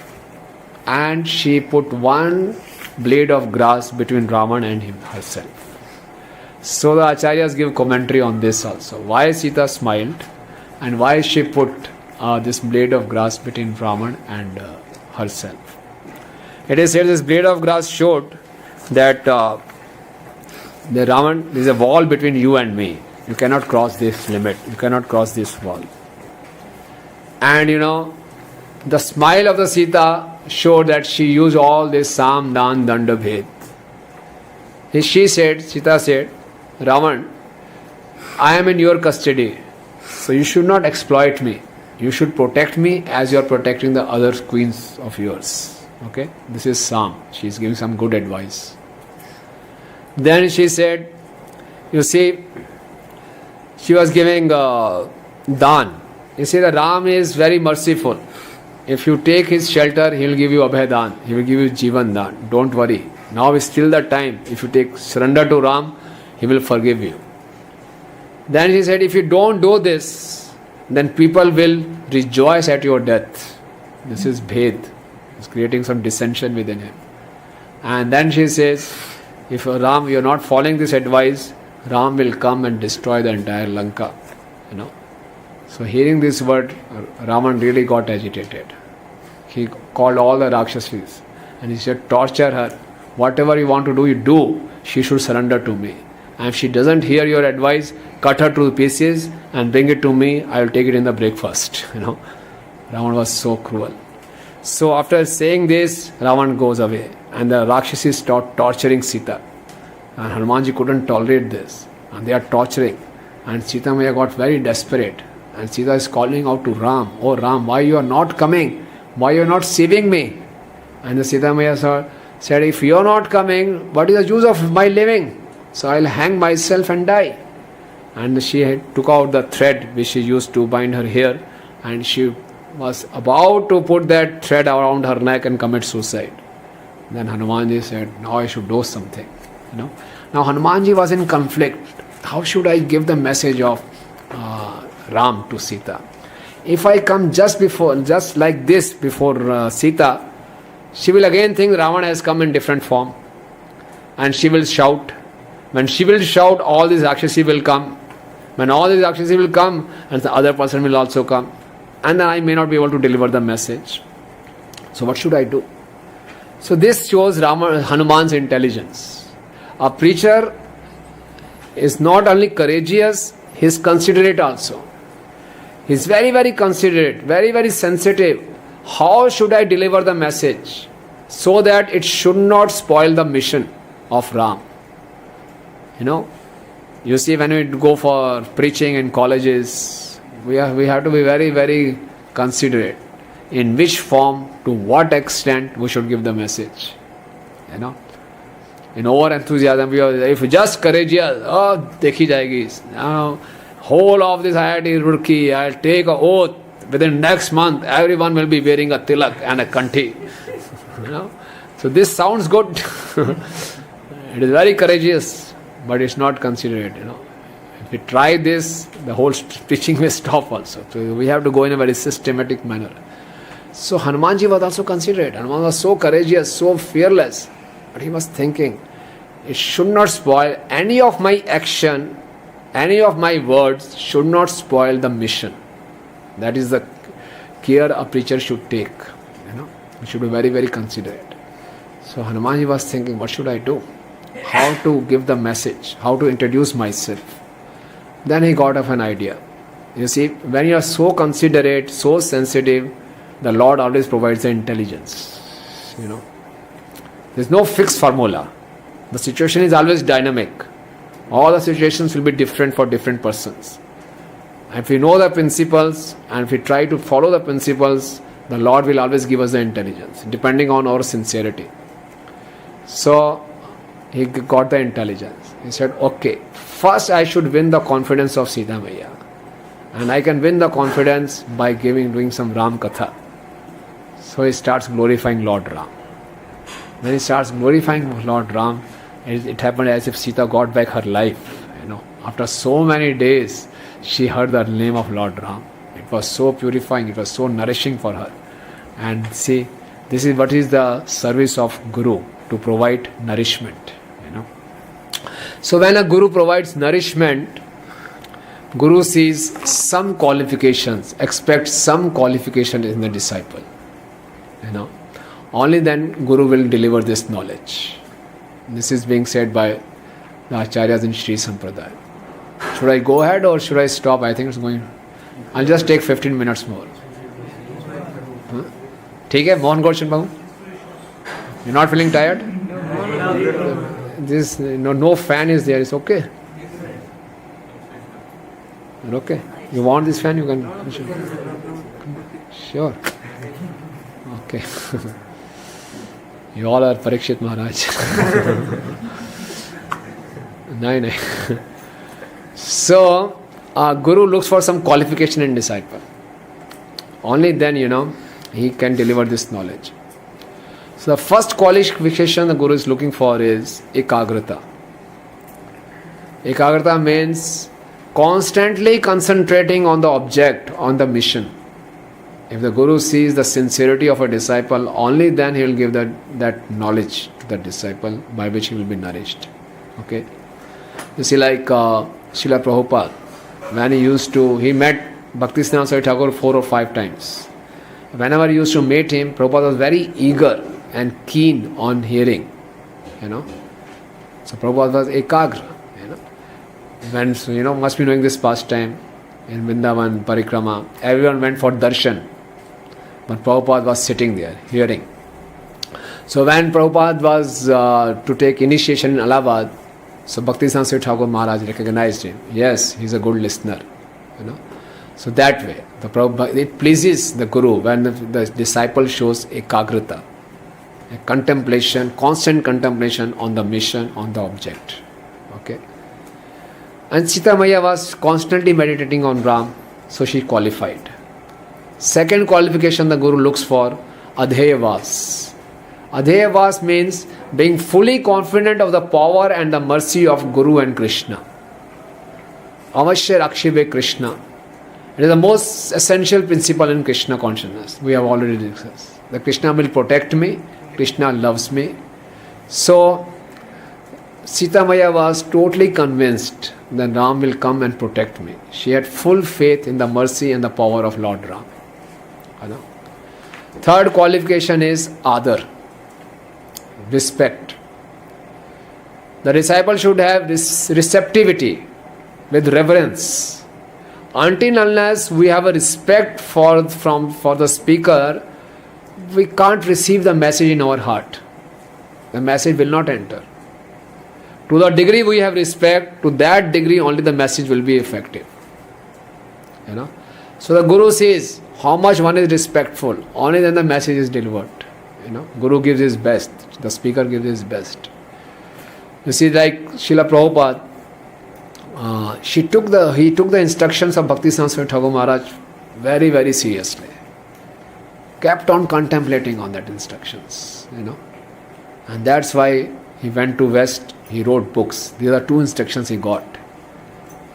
And she put one blade of grass between Ravan and herself. So the Acharyas give commentary on this also. Why Sita smiled and why she put this blade of grass between Ravan and herself. It is said this blade of grass showed that the Ravan, there is a wall between you and me. You cannot cross this limit. You cannot cross this wall. And the smile of the Sita showed that she used all this Sam, Dan, Danda, Bhed. She said, Sita said, Ravan, I am in your custody, so you should not exploit me. You should protect me as you are protecting the other queens of yours. Okay? This is Sam. She is giving some good advice. Then she said, you see, she was giving Dan. You see, the Ram is very merciful. If you take his shelter, he will give you Abhay Dan. He will give you Jivan Dan. Don't worry. Now is still the time. If you take surrender to Ram, he will forgive you. Then she said, if you don't do this, then people will rejoice at your death. This is Bhed. It's creating some dissension within him. And then she says, if Ram, you are not following this advice, Ram will come and destroy the entire Lanka. You know. So hearing this word, Ravan really got agitated. He called all the Rakshasas and he said, torture her. Whatever you want to do, you do. She should surrender to me. And if she doesn't hear your advice, cut her to pieces and bring it to me. I will take it in the breakfast. You know, Ravan was so cruel. So after saying this, Ravan goes away, and the Rakshasas start torturing Sita. And Hanumanji couldn't tolerate this, and they are torturing. And Sita Maya got very desperate, and Sita is calling out to Ram, "Oh Ram, why you are not coming? Why you are not saving me?" And the Sita Maya said, "If you are not coming, what is the use of my living? So I will hang myself and die." And she took out the thread which she used to bind her hair, and she was about to put that thread around her neck and commit suicide. Then Hanumanji said, "Now I should do something." You know. Now Hanumanji was in conflict. How should I give the message of Ram to Sita? If I come just like this before Sita, she will again think Ravana has come in different form, and she will shout. When she will shout, all these Rakshasi will come. When all these Rakshasi will come, and the other person will also come, and then I may not be able to deliver the message. So what should I do? So this shows Hanuman's intelligence. A preacher is not only courageous, he is considerate also. He is very, very considerate, very, very sensitive. How should I deliver the message so that it should not spoil the mission of Ram? You know, you see, when we go for preaching in colleges, we have to be very, very considerate in which form, to what extent we should give the message. You know, in over enthusiasm, if we just courageous, dekhi jayegi. Now, whole of this IIT Roorkee, I'll take an oath, within next month, everyone will be wearing a tilak and a kanthi. You know, so this sounds good. It is very courageous, but it's not considerate. You know, if we try this, the whole preaching may stop also. So we have to go in a very systematic manner. So Hanumanji was also considerate. Hanuman was so courageous, so fearless. But he was thinking, it should not spoil any of my action, any of my words should not spoil the mission. That is the care a preacher should take. You know, he should be very, very considerate. So Hanumanji was thinking, what should I do? How to give the message? How to introduce myself? Then he got of an idea. You see, when you are so considerate, so sensitive, the Lord always provides the intelligence. You know, there is no fixed formula. The situation is always dynamic. All the situations will be different for different persons. And if we know the principles and if we try to follow the principles, the Lord will always give us the intelligence, depending on our sincerity. So he got the intelligence. He said, okay, first I should win the confidence of Sita Maya. And I can win the confidence by doing some Ram Katha. So he starts glorifying Lord Ram. When he starts glorifying Lord Ram, it happened as if Sita got back her life. You know, after so many days, she heard the name of Lord Ram. It was so purifying, it was so nourishing for her. And see, this is what is the service of Guru, to provide nourishment. You know. So when a Guru provides nourishment, Guru sees some qualifications, expects some qualification in the disciple. You know, only then Guru will deliver this knowledge. This is being said by the Acharyas in Sri Sampradaya. Should I go ahead or should I stop? I think it's going. I'll just take 15 minutes more. Huh? ठीक है, मोहन गौर बाबू? You're not feeling tired? This no fan is there. It's okay. You're okay. You want this fan? You can. Sure. Okay. You all are Parikshit Maharaj. No. So, Guru looks for some qualification in disciple. Only then, he can deliver this knowledge. So the first qualification the Guru is looking for is ekagrata. Ekagrata means constantly concentrating on the object, on the mission. If the Guru sees the sincerity of a disciple, only then he will give that knowledge to the disciple by which he will be nourished. Okay? You see, like Srila Prabhupada, when he met Bhaktisiddhanta Saraswati Thakur 4 or 5 times. Whenever he used to meet him, Prabhupada was very eager and keen on hearing. So Prabhupada was ekagra. When, must be knowing this pastime in Vrindavan, Parikrama, everyone went for darshan. But Prabhupada was sitting there, hearing. So when Prabhupada was to take initiation in Allahabad, so Bhaktisiddhanta Saraswati Thakur Maharaj recognized him. Yes, he's a good listener. So that way, it pleases the Guru when the disciple shows ekagrata, a contemplation, constant contemplation on the mission, on the object. Okay. And Sita Maya was constantly meditating on Ram, so she qualified. Second qualification the Guru looks for, adheyavas. Adheyavas means being fully confident of the power and the mercy of Guru and Krishna. Avashya rakshive Krishna. It is the most essential principle in Krishna consciousness. We have already discussed. The Krishna will protect me. Krishna loves me. So, Sita Maya was totally convinced that Ram will come and protect me. She had full faith in the mercy and the power of Lord Ram. Third qualification is adar, respect. The disciple should have this receptivity with reverence. Until unless we have a respect for the speaker, we can't receive the message in our heart. The message will not enter. To the degree we have respect, to that degree only the message will be effective. So the Guru says how much one is respectful, only then the message is delivered. Guru gives his best, the speaker gives his best. You see, like Srila Prabhupada, he took the instructions of Bhaktisiddhanta Saraswati Thakur Maharaj very, very seriously. Kept on contemplating on that instructions, And that's why he went to West, he wrote books. These are 2 instructions he got.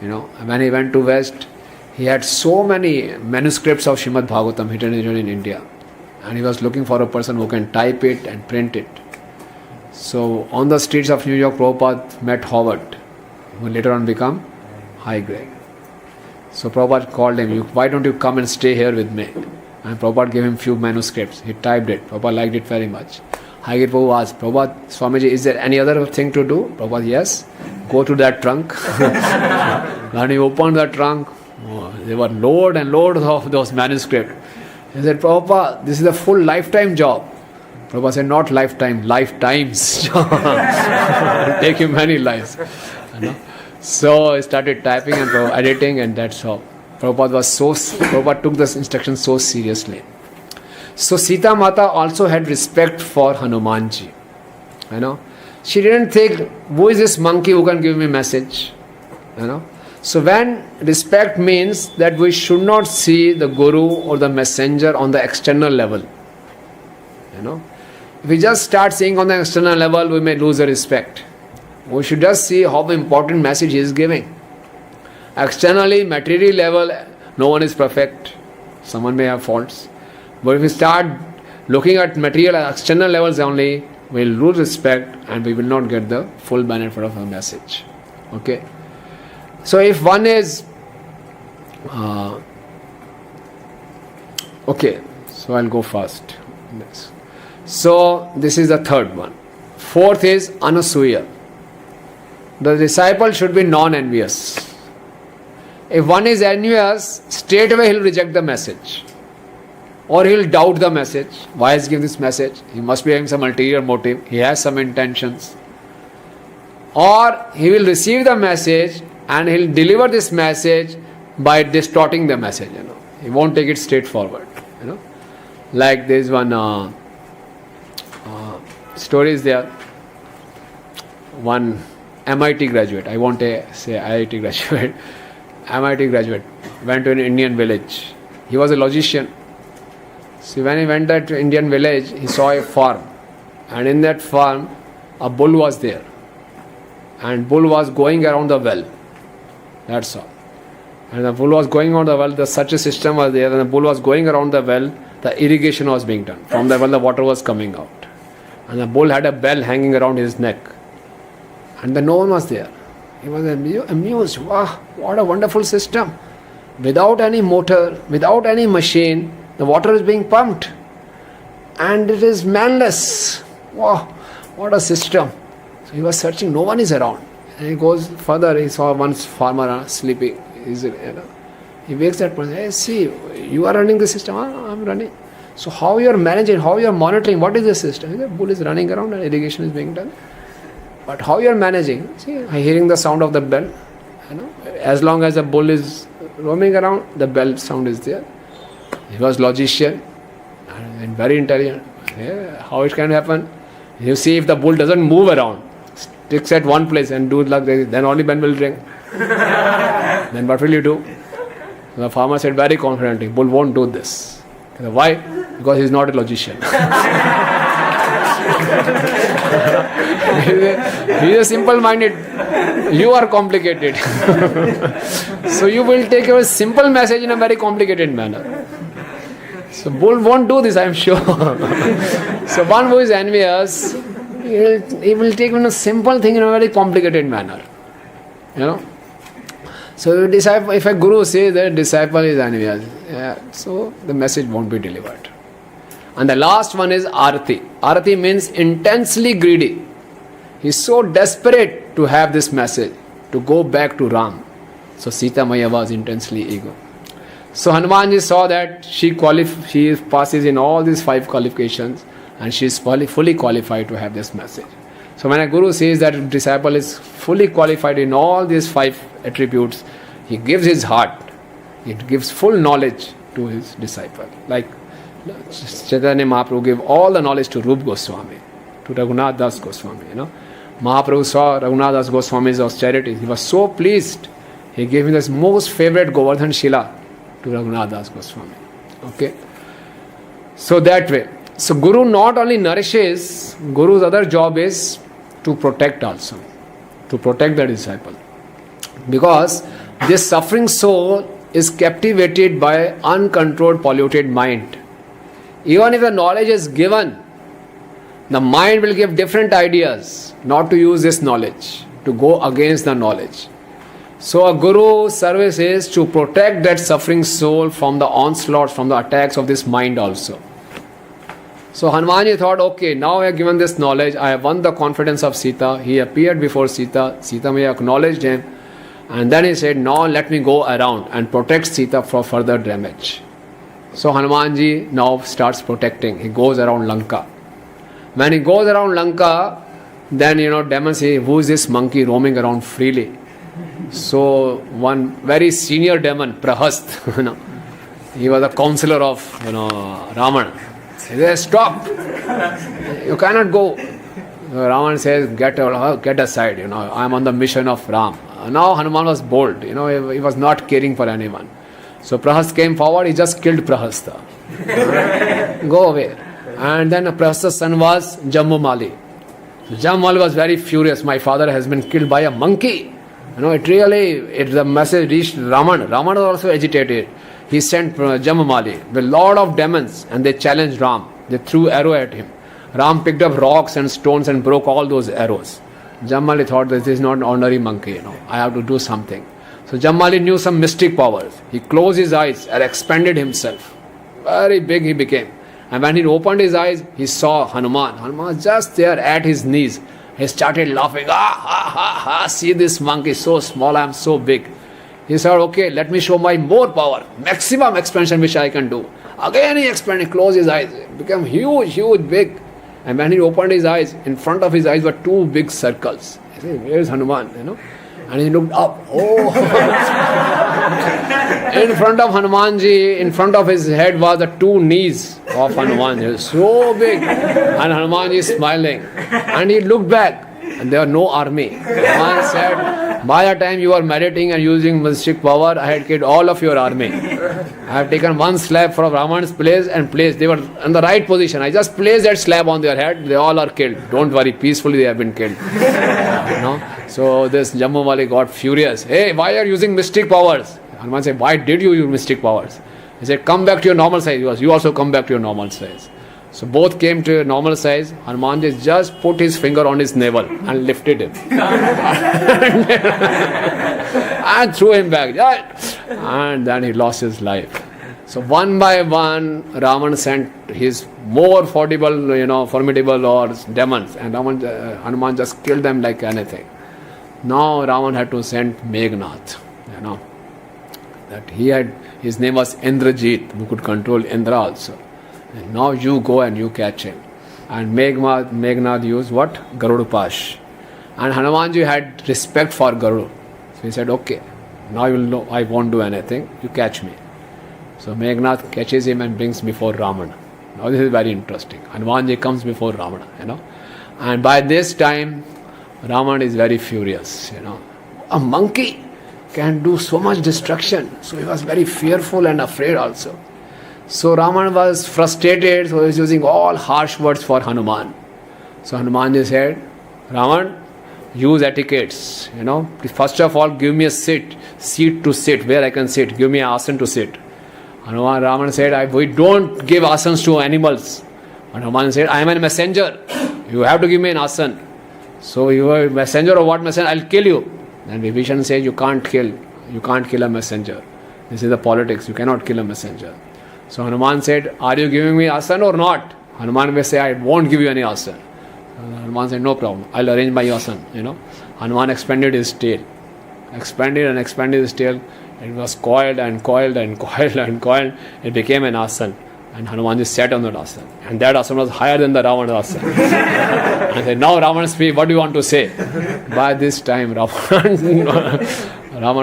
And when he went to West, he had so many manuscripts of Srimad Bhagavatam hidden in India. And he was looking for a person who can type it and print it. So on the streets of New York, Prabhupada met Howard, who later on became high grade. So Prabhupada called him, why don't you come and stay here with me? And Prabhupada gave him few manuscripts. He typed it. Prabhupada liked it very much. High grade Prabhu asked, Prabhupada, Swamiji, is there any other thing to do? Prabhupada, yes. Go to that trunk. When he opened the trunk, there were load and load of those manuscripts. He said, Prabhupada, this is a full lifetime job. Prabhupada said, not lifetime, lifetimes. Take him many lives. So he started typing and editing, and that's how. Prabhupada took this instruction so seriously. So Sita Mata also had respect for Hanumanji. She didn't think, who is this monkey who can give me a message? So when respect means that we should not see the Guru or the messenger on the external level. If we just start seeing on the external level, we may lose the respect. We should just see how important message he is giving. Externally, material level, no one is perfect. Someone may have faults. But if we start looking at material at external levels only, we will lose respect and we will not get the full benefit of our message. Okay? So if one is... okay, so I'll go fast. Next. So this is the third one. Fourth is anasuya. The disciple should be non-envious. If one is envious, straight away he'll reject the message. or he will doubt the message. Why is he giving this message? He must be having some ulterior motive. He has some intentions. Or he will receive the message and he will deliver this message by distorting the message. He won't take it straightforward. Like there is one story is there. One MIT graduate, I won't say IIT graduate, MIT graduate went to an Indian village. He was a logician. So when he went to that Indian village, he saw a farm, and in that farm a bull was there, and bull was going around the well. That's all. And the bull was going around the well. Such a system was there, and the bull was going around the well. The irrigation was being done. From the well, the water was coming out, and the bull had a bell hanging around his neck, and no one was there. He was amused. Wow, what a wonderful system! Without any motor, without any machine, the water is being pumped, and it is manless. Wow, what a system! So he was searching. No one is around. And he goes further. He saw one farmer sleeping. He wakes that person. Hey, see, you are running the system. I'm running. So how you are managing? How you are monitoring? What is the system? The bull is running around and irrigation is being done. But how you are managing? See, I'm hearing the sound of the bell. As long as the bull is roaming around, the bell sound is there. He was logician and very intelligent. Yeah, how it can happen? You see, if the bull doesn't move around, sticks at one place and do like this, then only bell will ring. Then what will you do? The farmer said very confidently, bull won't do this. Why? Because he is not a logician. He is a simple-minded. You are complicated. So you will take your simple message in a very complicated manner. So bull won't do this, I am sure. So one who is envious, he will take a simple thing in a very complicated manner. So if a guru says that disciple is envious, so the message won't be delivered. And the last one is arati. Arati means intensely greedy. He is so desperate to have this message, to go back to Ram. So Sita Maya was intensely eager. So Hanumanji saw that she passes in all these 5 qualifications, and she is fully qualified to have this message. So when a guru says that a disciple is fully qualified in all these 5 attributes, he gives his heart. He gives full knowledge to his disciple. Like Chaitanya Mahaprabhu gave all the knowledge to Rup Goswami, to Raghunath Das Goswami. Mahaprabhu saw Raghunath Das Goswami's austerity. He was so pleased. He gave him his most favorite Govardhan Shila to Raghunath Das Goswami. Okay. So that way. So Guru not only nourishes, Guru's other job is to protect also. To protect the disciple. Because this suffering soul is captivated by uncontrolled polluted mind. Even if the knowledge is given, the mind will give different ideas not to use this knowledge, to go against the knowledge. So a guru's service is to protect that suffering soul from the onslaughts, from the attacks of this mind also. So Hanumanji thought, okay, now I have given this knowledge, I have won the confidence of Sita. He appeared before Sita. Sita Maya acknowledged him. And then he said, now let me go around and protect Sita from further damage. So Hanumanji now starts protecting. He goes around Lanka. When he goes around Lanka, then demons say, who is this monkey roaming around freely? So one very senior demon, Prahast, he was a counselor of Raman. He says, stop! You cannot go. Raman says, get aside, I am on the mission of Ram. Now Hanuman was bold, he was not caring for anyone. So Prahast came forward, he just killed Prahasta. Go away. And then Prahasta's son was Jambumali. So Jambumali was very furious. My father has been killed by a monkey. The message reached Raman. Raman was also agitated. He sent Jambumali, the lord of demons, and they challenged Ram. They threw arrow at him. Ram picked up rocks and stones and broke all those arrows. Jambumali thought that this is not an ordinary monkey, I have to do something. So Jambumali knew some mystic powers. He closed his eyes and expanded himself. Very big he became. And when he opened his eyes, he saw Hanuman. Hanuman was just there at his knees. He started laughing. See this monkey, so small, I am so big. He said, okay, let me show my more power, maximum expansion which I can do. Again he expanded, closed his eyes, became huge, big. And when he opened his eyes, in front of his eyes were two big circles. He said, where is Hanuman? And he looked up. Oh! In front of Hanumanji, in front of his head was the two knees of Hanumanji. So big. And Hanumanji is smiling. And he looked back. And there was no army. Hanuman said, by the time you are meditating and using mystic power, I had killed all of your army. I have taken one slab from Raman's place and placed. They were in the right position. I just placed that slab on their head. They all are killed. Don't worry, peacefully they have been killed. So this Jambumali got furious. Hey, why are you using mystic powers? Hanuman said, why did you use mystic powers? He said, come back to your normal size. You also come back to your normal size. So both came to a normal size. Hanuman just put his finger on his navel and lifted him. And threw him back. And then he lost his life. So one by one, Raman sent his more formidable or demons. And Hanuman just killed them like anything. Now Raman had to send Meghnad. That his name was Indrajit, who could control Indra also. And now you go and you catch him. And Meghnad used what? Garudapash. And Hanumanji had respect for Garuda. So he said, okay, now you will know I won't do anything. You catch me. So Meghnad catches him and brings before Ramana. Now this is very interesting. Hanumanji comes before Ramana, And by this time, Raman is very furious, A monkey can do so much destruction. So he was very fearful and afraid also. So Raman was frustrated, so he was using all harsh words for Hanuman. So Hanuman just said, Raman, use etiquettes, First of all, give me a seat to sit, where I can sit. Give me an asan to sit. Raman said, we don't give asans to animals. And Hanuman said, I am a messenger. You have to give me an asan. So you are a messenger of what messenger? I'll kill you. And Vibhishan says, you can't kill a messenger. This is the politics. You cannot kill a messenger. So Hanuman said, are you giving me asan or not? Hanuman may say, I won't give you any asan. Hanuman said, no problem. I'll arrange my asan. Hanuman expanded his tail. Expanded his tail. It was coiled and coiled and coiled and coiled. It became an asan. And Hanuman just sat on that asan. And that asan was higher than the Ravana asan. I said, now Raman speak, what do you want to say? By this time, Raman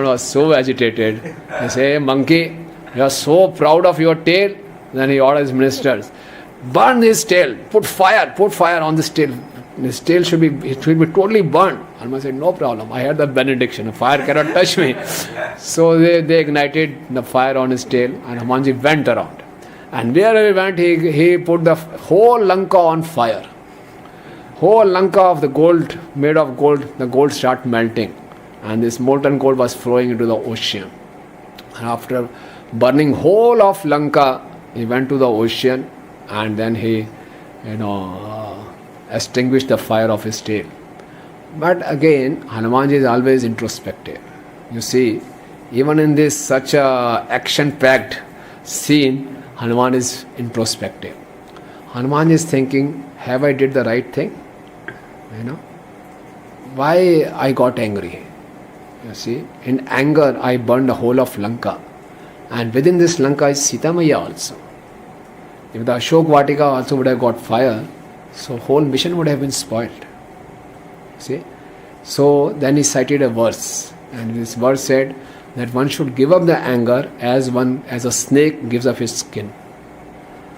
was so agitated. He said, monkey, you are so proud of your tail. Then he ordered his ministers, burn his tail, put fire on this tail. His tail should be totally burned. Hanuman said, no problem. I had the benediction. Fire cannot touch me. So they ignited the fire on his tail and Hanumanji went around. And wherever he went, he put the whole Lanka on fire. Whole Lanka of the gold, made of gold, the gold started melting. And this molten gold was flowing into the ocean. And after burning whole of Lanka, he went to the ocean and then he, extinguished the fire of his tail. But again, Hanumanji is always introspective. You see, even in this such a action-packed scene, Hanuman is introspective. Hanuman is thinking, have I did the right thing? Why I got angry? You see, in anger I burned the whole of Lanka. And within this Lanka is Sita Maya also. If the Ashok Vatika also would have got fire, so whole mission would have been spoiled. See? So then he cited a verse. And this verse said that one should give up the anger as a snake gives up his skin.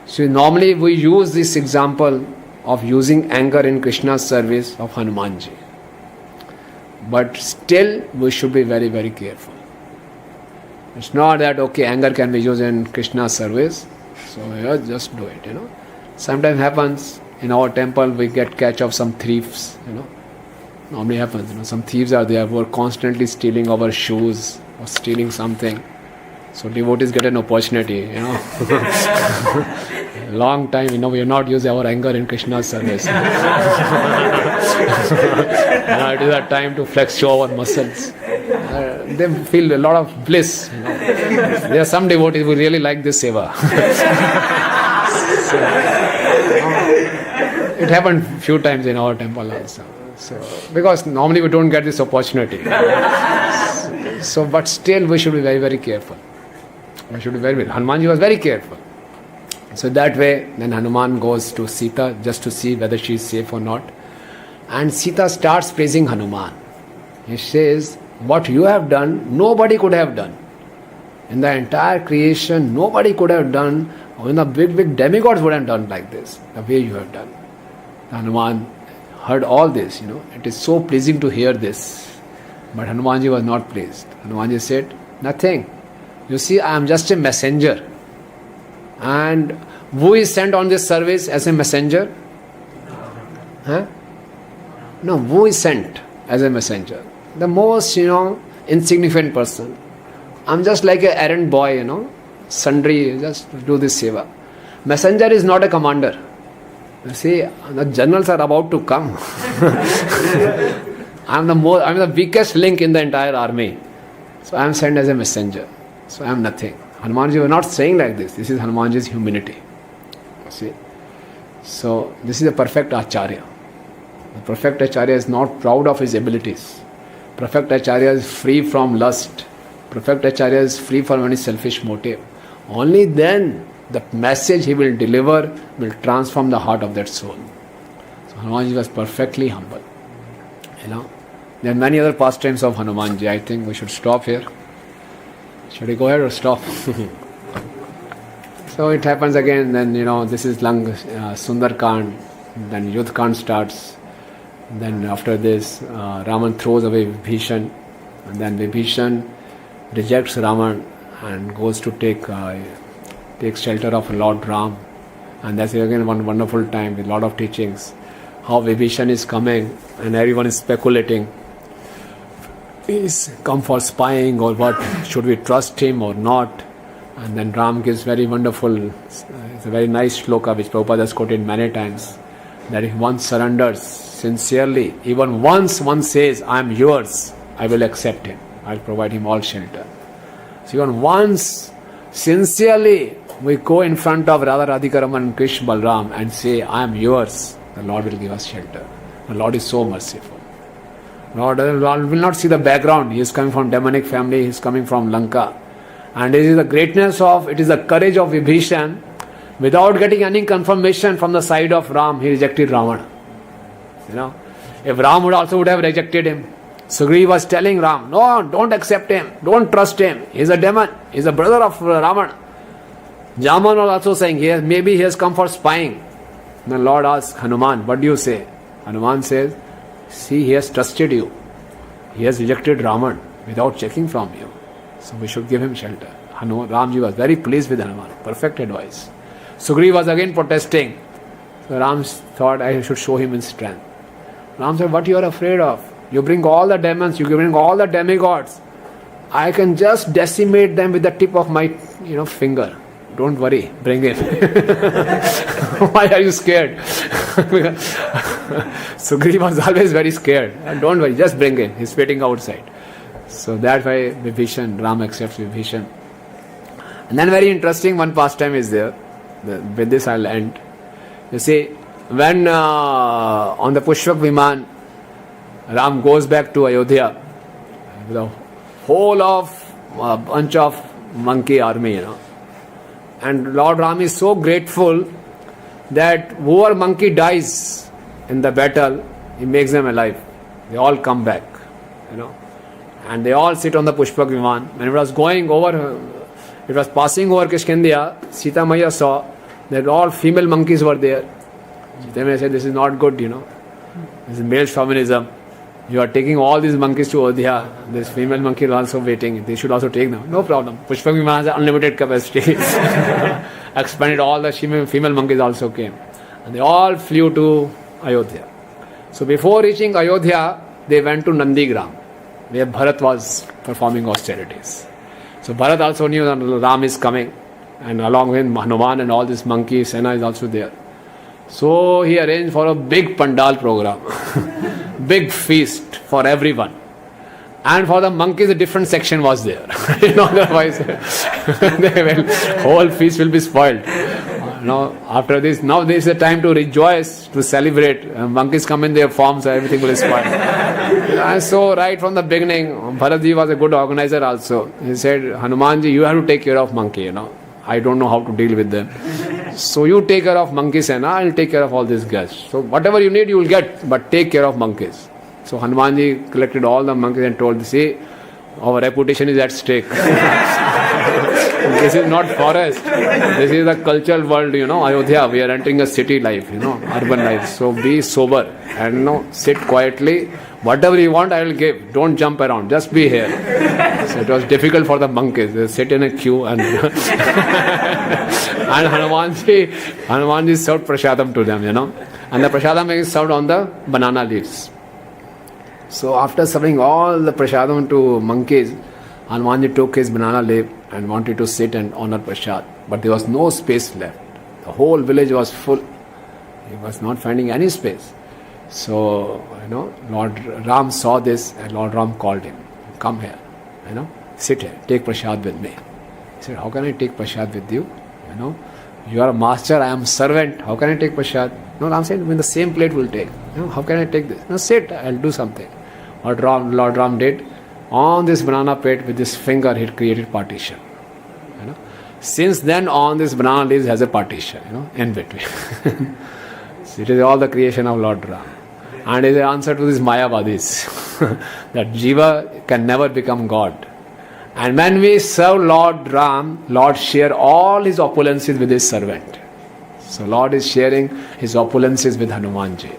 So normally we use this example of using anger in Krishna's service of Hanumanji. But still we should be very, very careful. It's not that, okay, anger can be used in Krishna's service, so just do it, Sometimes happens, in our temple we get catch of some thieves, Normally happens, some thieves are there who are constantly stealing our shoes or stealing something. So devotees get an opportunity, Long time, we have not used our anger in Krishna's service. It is a time to flex show our muscles. They feel a lot of bliss. There are some devotees who really like this seva. It happened few times in our temple also. So, because normally we don't get this opportunity. So, but still we should be very, very careful. We should be very, very. Hanumanji was very careful. So that way, then Hanuman goes to Sita just to see whether she is safe or not. And Sita starts praising Hanuman. He says, what you have done, nobody could have done. In the entire creation, nobody could have done, even the big, big demigods would have done like this, the way you have done. Hanuman heard all this, It is so pleasing to hear this. But Hanumanji was not pleased. Hanumanji said, nothing. You see, I am just a messenger. And who is sent on this service as a messenger? Huh? No, who is sent as a messenger? The most, insignificant person. I'm just like an errand boy, sundry, just do this seva. Messenger is not a commander. You see, the generals are about to come. I'm the weakest link in the entire army. So I am sent as a messenger. So I am nothing. Hanumanji was not saying like this. This is Hanumanji's humility. See? So this is a perfect Acharya. The perfect Acharya is not proud of his abilities. Perfect Acharya is free from lust. Perfect Acharya is free from any selfish motive. Only then the message he will deliver will transform the heart of that soul. So Hanumanji was perfectly humble. There are many other pastimes of Hanumanji. I think we should stop here. Should we go ahead or stop? So it happens again, then this is Sundar Kand, then Yudh Kand starts. Then after this, Raman throws away Vibhishan, and then Vibhishan rejects Raman and goes to take shelter of Lord Ram. And that's again one wonderful time with a lot of teachings. How Vibhishan is coming and everyone is speculating. He's come for spying or what? Should we trust him or not? And then Ram gives very wonderful, it's a very nice shloka which Prabhupada has quoted many times. That if one surrenders sincerely, even once one says, I am yours, I will accept him. I will provide him all shelter. So even once, sincerely, we go in front of Radha Radhika Raman and Krishna Balram and say, I am yours, the Lord will give us shelter. The Lord is so merciful. Lord will not see the background. He is coming from demonic family, he is coming from Lanka. And it is the greatness of, it is the courage of Vibhishan. Without getting any confirmation from the side of Ram, he rejected Ravana. If Ram would have rejected him, Sugriva was telling Ram, no, don't accept him, don't trust him. He is a demon, he is a brother of Raman. Jaman was also saying, maybe he has come for spying. The Lord asked Hanuman, what do you say? Hanuman says, see, he has trusted you. He has rejected Raman without checking from you. So we should give him shelter. Ramji was very pleased with Hanuman. Perfect advice. Sugriva was again protesting. So Ram thought, I should show him in strength. Ram said, what you are afraid of? You bring all the demons, you bring all the demigods. I can just decimate them with the tip of my finger. Don't worry, bring him. Why are you scared? Sugriva was always very scared. Don't worry, just bring him. He's waiting outside. So that's why Vibhishan, Ram accepts Vibhishan. And then very interesting one pastime is there. With this I'll end. You see, when on the Pushpak Viman, Ram goes back to Ayodhya with a whole of a bunch of monkey army, And Lord Ram is so grateful that whoever monkey dies in the battle, he makes them alive. They all come back, And they all sit on the Pushpak Viman. When it was going over, it was passing over Kishkindia, Sita Maya saw that all female monkeys were there. Sita Maya said, this is not good, This is male chauvinism. You are taking all these monkeys to Ayodhya. This female monkey is also waiting. They should also take them. No problem. Pushpak Viman has unlimited capacity. Expanded, all the female monkeys also came. And they all flew to Ayodhya. So before reaching Ayodhya, they went to Nandigram, where Bharat was performing austerities. So Bharat also knew that Ram is coming, and along with Hanuman and all this monkey Sena is also there. So he arranged for a big pandal program, big feast for everyone. And for the monkeys, a different section was there. Otherwise, whole feast will be spoiled. After this, now this is the time to rejoice, to celebrate. Monkeys come in their forms, so everything will be spoiled. And so right from the beginning, Bharatji was a good organizer also. He said, Hanumanji, you have to take care of monkey, I don't know how to deal with them. So you take care of monkeys and I'll take care of all these guests. So whatever you need you will get, but take care of monkeys. So Hanumanji collected all the monkeys and told, see, our reputation is at stake. This is not forest. This is the cultural world, Ayodhya. We are entering a city life, urban life. So be sober and sit quietly. Whatever you want, I will give. Don't jump around. Just be here. So it was difficult for the monkeys. They sit in a queue and and Hanumanji served prasadam to them, And the prasadam is served on the banana leaves. So after serving all the prasadam to monkeys, Hanumanji took his banana leaf and wanted to sit and honor prasad. But there was no space left. The whole village was full. He was not finding any space. So, Lord Ram saw this and Lord Ram called him. Come here, sit here, take prasad with me. He said, how can I take prasad with you? You are a master, I am servant. How can I take prasad? No, Ram said, in the same plate we'll take. How can I take this? No, sit, I'll do something. What Lord Ram did, on this banana plate with his finger he created partition. Since then on this banana leaves has a partition, in between. So it is all the creation of Lord Ram. And it is the answer to these Mayavadis that Jiva can never become God. And when we serve Lord Ram, Lord share all his opulences with his servant. So Lord is sharing his opulences with Hanumanji.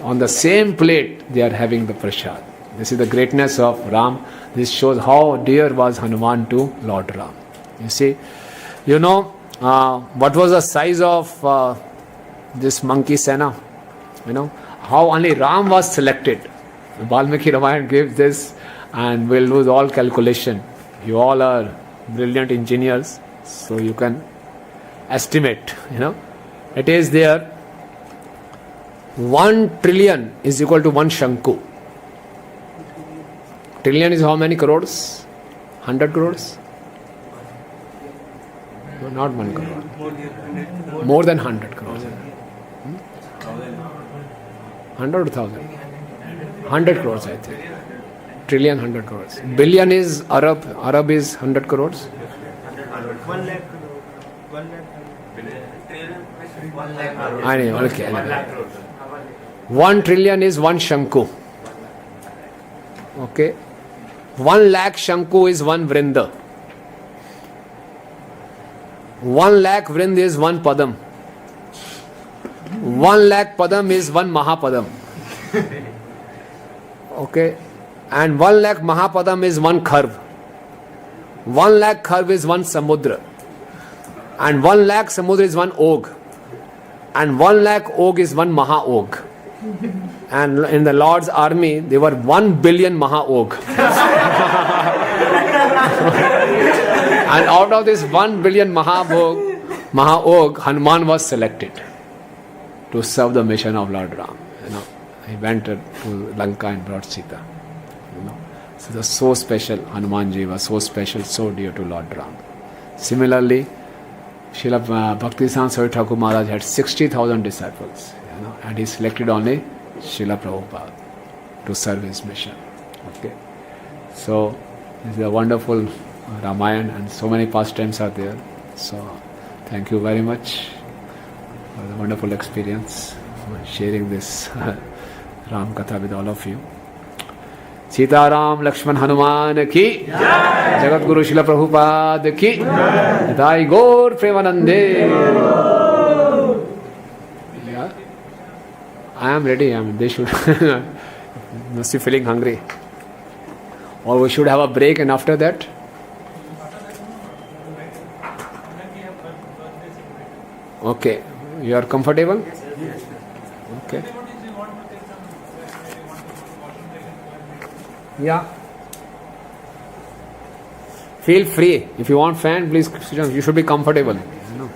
On the same plate they are having the prasad. This is the greatness of Ram. This shows how dear was Hanuman to Lord Ram. You see, what was the size of this monkey Sena? How only Ram was selected. Valmiki Ramayana gives this and we'll lose all calculation. You all are brilliant engineers, so you can estimate, It is there. 1 trillion is equal to 1 Shanku. Trillion is how many crores? 100 crores? No, not 1 crore. More than 100 crores. 100 or 1000? 100 crores, I think. Trillion, 100 crores. Billion is Arab. Arab is 100 crores. 1 lakh crore. 1 lakh. I know, okay. 1 trillion is 1 Shanku. Okay. 1 lakh Shanku is 1 Vrinda. 1 lakh Vrinda is 1 Padam. 1 lakh Padam is 1 Mahapadam. Okay. And 1 lakh Mahapadam is 1 Kharv. 1 lakh Kharv is 1 Samudra. And 1 lakh Samudra is 1 Og. And 1 lakh Og is 1 Maha-Og. And in the Lord's army, there were 1 billion Maha-Og. And out of this 1 billion Maha-Og, Hanuman was selected to serve the mission of Lord Ram. He went to Lanka and brought Sita. So it was so special. Hanumanji was so special, so dear to Lord Ram. Similarly, Srila Bhaktisiddhanta Saraswati Thakur Maharaj had 60,000 disciples, and he selected only Srila Prabhupada to serve his mission. Okay, so this is a wonderful Ramayana, and so many pastimes are there. So thank you very much for the wonderful experience sharing this Ram Katha with all of you. Sitaram Lakshman Hanuman की जगत गुरु शिला प्रभुपाद की दाई गौर प्रेमानंदे. I am ready. They should must be feeling hungry, or we should have a break, and after that okay, you are comfortable? Okay. Yeah. Feel free. If you want fan, please sit down. You should be comfortable. I'm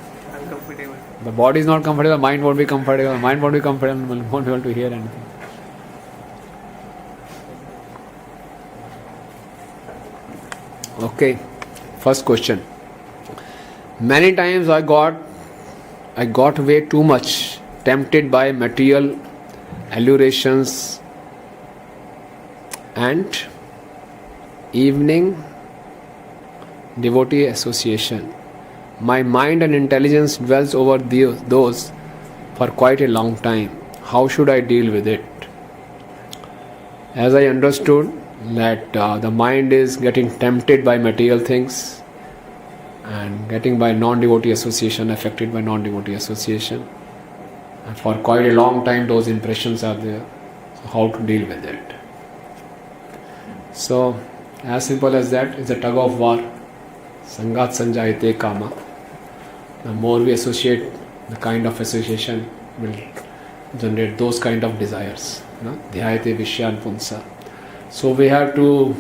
comfortable. The body is not comfortable, mind won't be comfortable. Mind won't be comfortable, won't be able to hear anything. Okay. First question. Many times I got way too much tempted by material allurations and evening devotee association. My mind and intelligence dwells over those for quite a long time. How should I deal with it? As I understood that the mind is getting tempted by material things and getting by non-devotee association, affected by non-devotee association. And for quite a long time those impressions are there. So how to deal with it? So as simple as that, it's a tug of war. Sangat sanjayate kama. The more we associate, the kind of association will generate those kind of desires. Dhyayate vishyan punsa. So we have to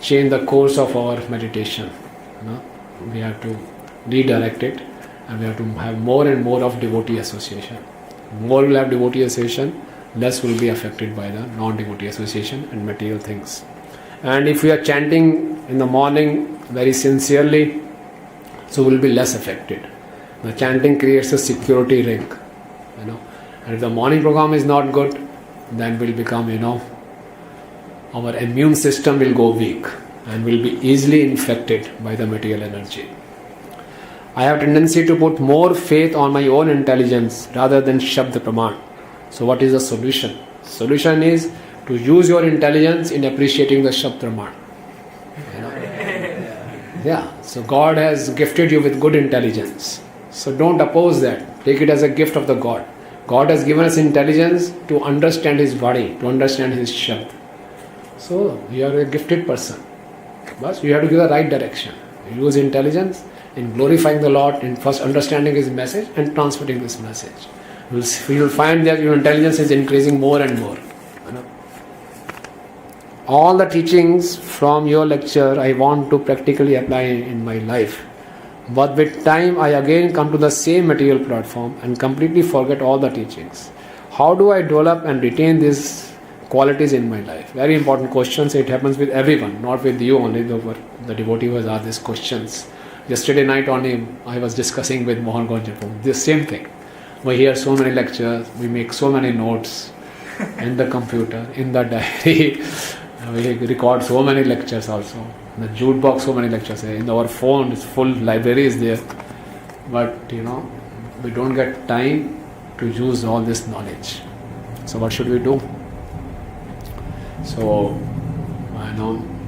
change the course of our meditation. We have to redirect it, and we have to have more and more of devotee association. More we'll have devotee association, less will be affected by the non-devotee association and material things. And if we are chanting in the morning very sincerely, so we'll be less affected. The chanting creates a security ring, And if the morning program is not good, then we'll become, our immune system will go weak and will be easily infected by the material energy. I have tendency to put more faith on my own intelligence rather than Shabd Praman. So what is the solution? Solution is to use your intelligence in appreciating the Shabd Praman. So God has gifted you with good intelligence. So don't oppose that. Take it as a gift of the God. God has given us intelligence to understand His body, to understand His Shabd. So you are a gifted person. But you have to give the right direction. You use intelligence in glorifying the Lord, in first understanding His message and transmitting this message. You will find that your intelligence is increasing more and more. All the teachings from your lecture I want to practically apply in my life. But with time I again come to the same material platform and completely forget all the teachings. How do I develop and retain these qualities in my life? Very important questions. It happens with everyone, not with you only. The devotee was asked these questions. Yesterday night only I was discussing with Mohan Gonjapu this same thing. We hear so many lectures, we make so many notes in the computer, in the diary. We record so many lectures also. In the jute box, so many lectures. In our phone, it's full library is there. But we don't get time to use all this knowledge. So what should we do? So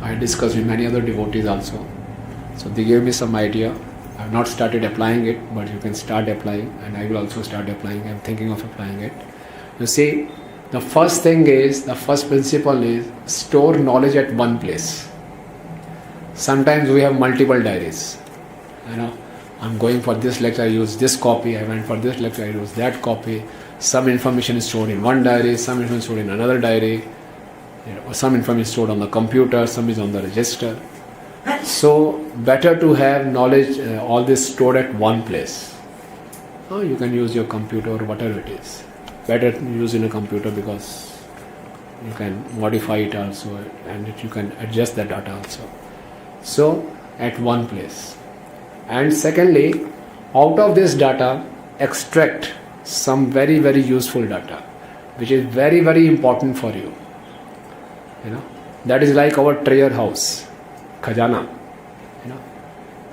I discussed with many other devotees also. So they gave me some idea. I have not started applying it, but you can start applying, and I will also start applying. I am thinking of applying it. You see, the first principle is store knowledge at one place. Sometimes we have multiple diaries. I'm going for this lecture, I use this copy. I went for this lecture, I use that copy. Some information is stored in one diary, some information is stored in another diary. Some information is stored on the computer, some is on the register. So better to have knowledge, all this stored at one place. You can use your computer or whatever it is. Better to use in a computer because you can modify it also and you can adjust the data also. So at one place. And secondly, out of this data, extract some very, very useful data, which is very, very important for you. That is like our treasure house, khajana.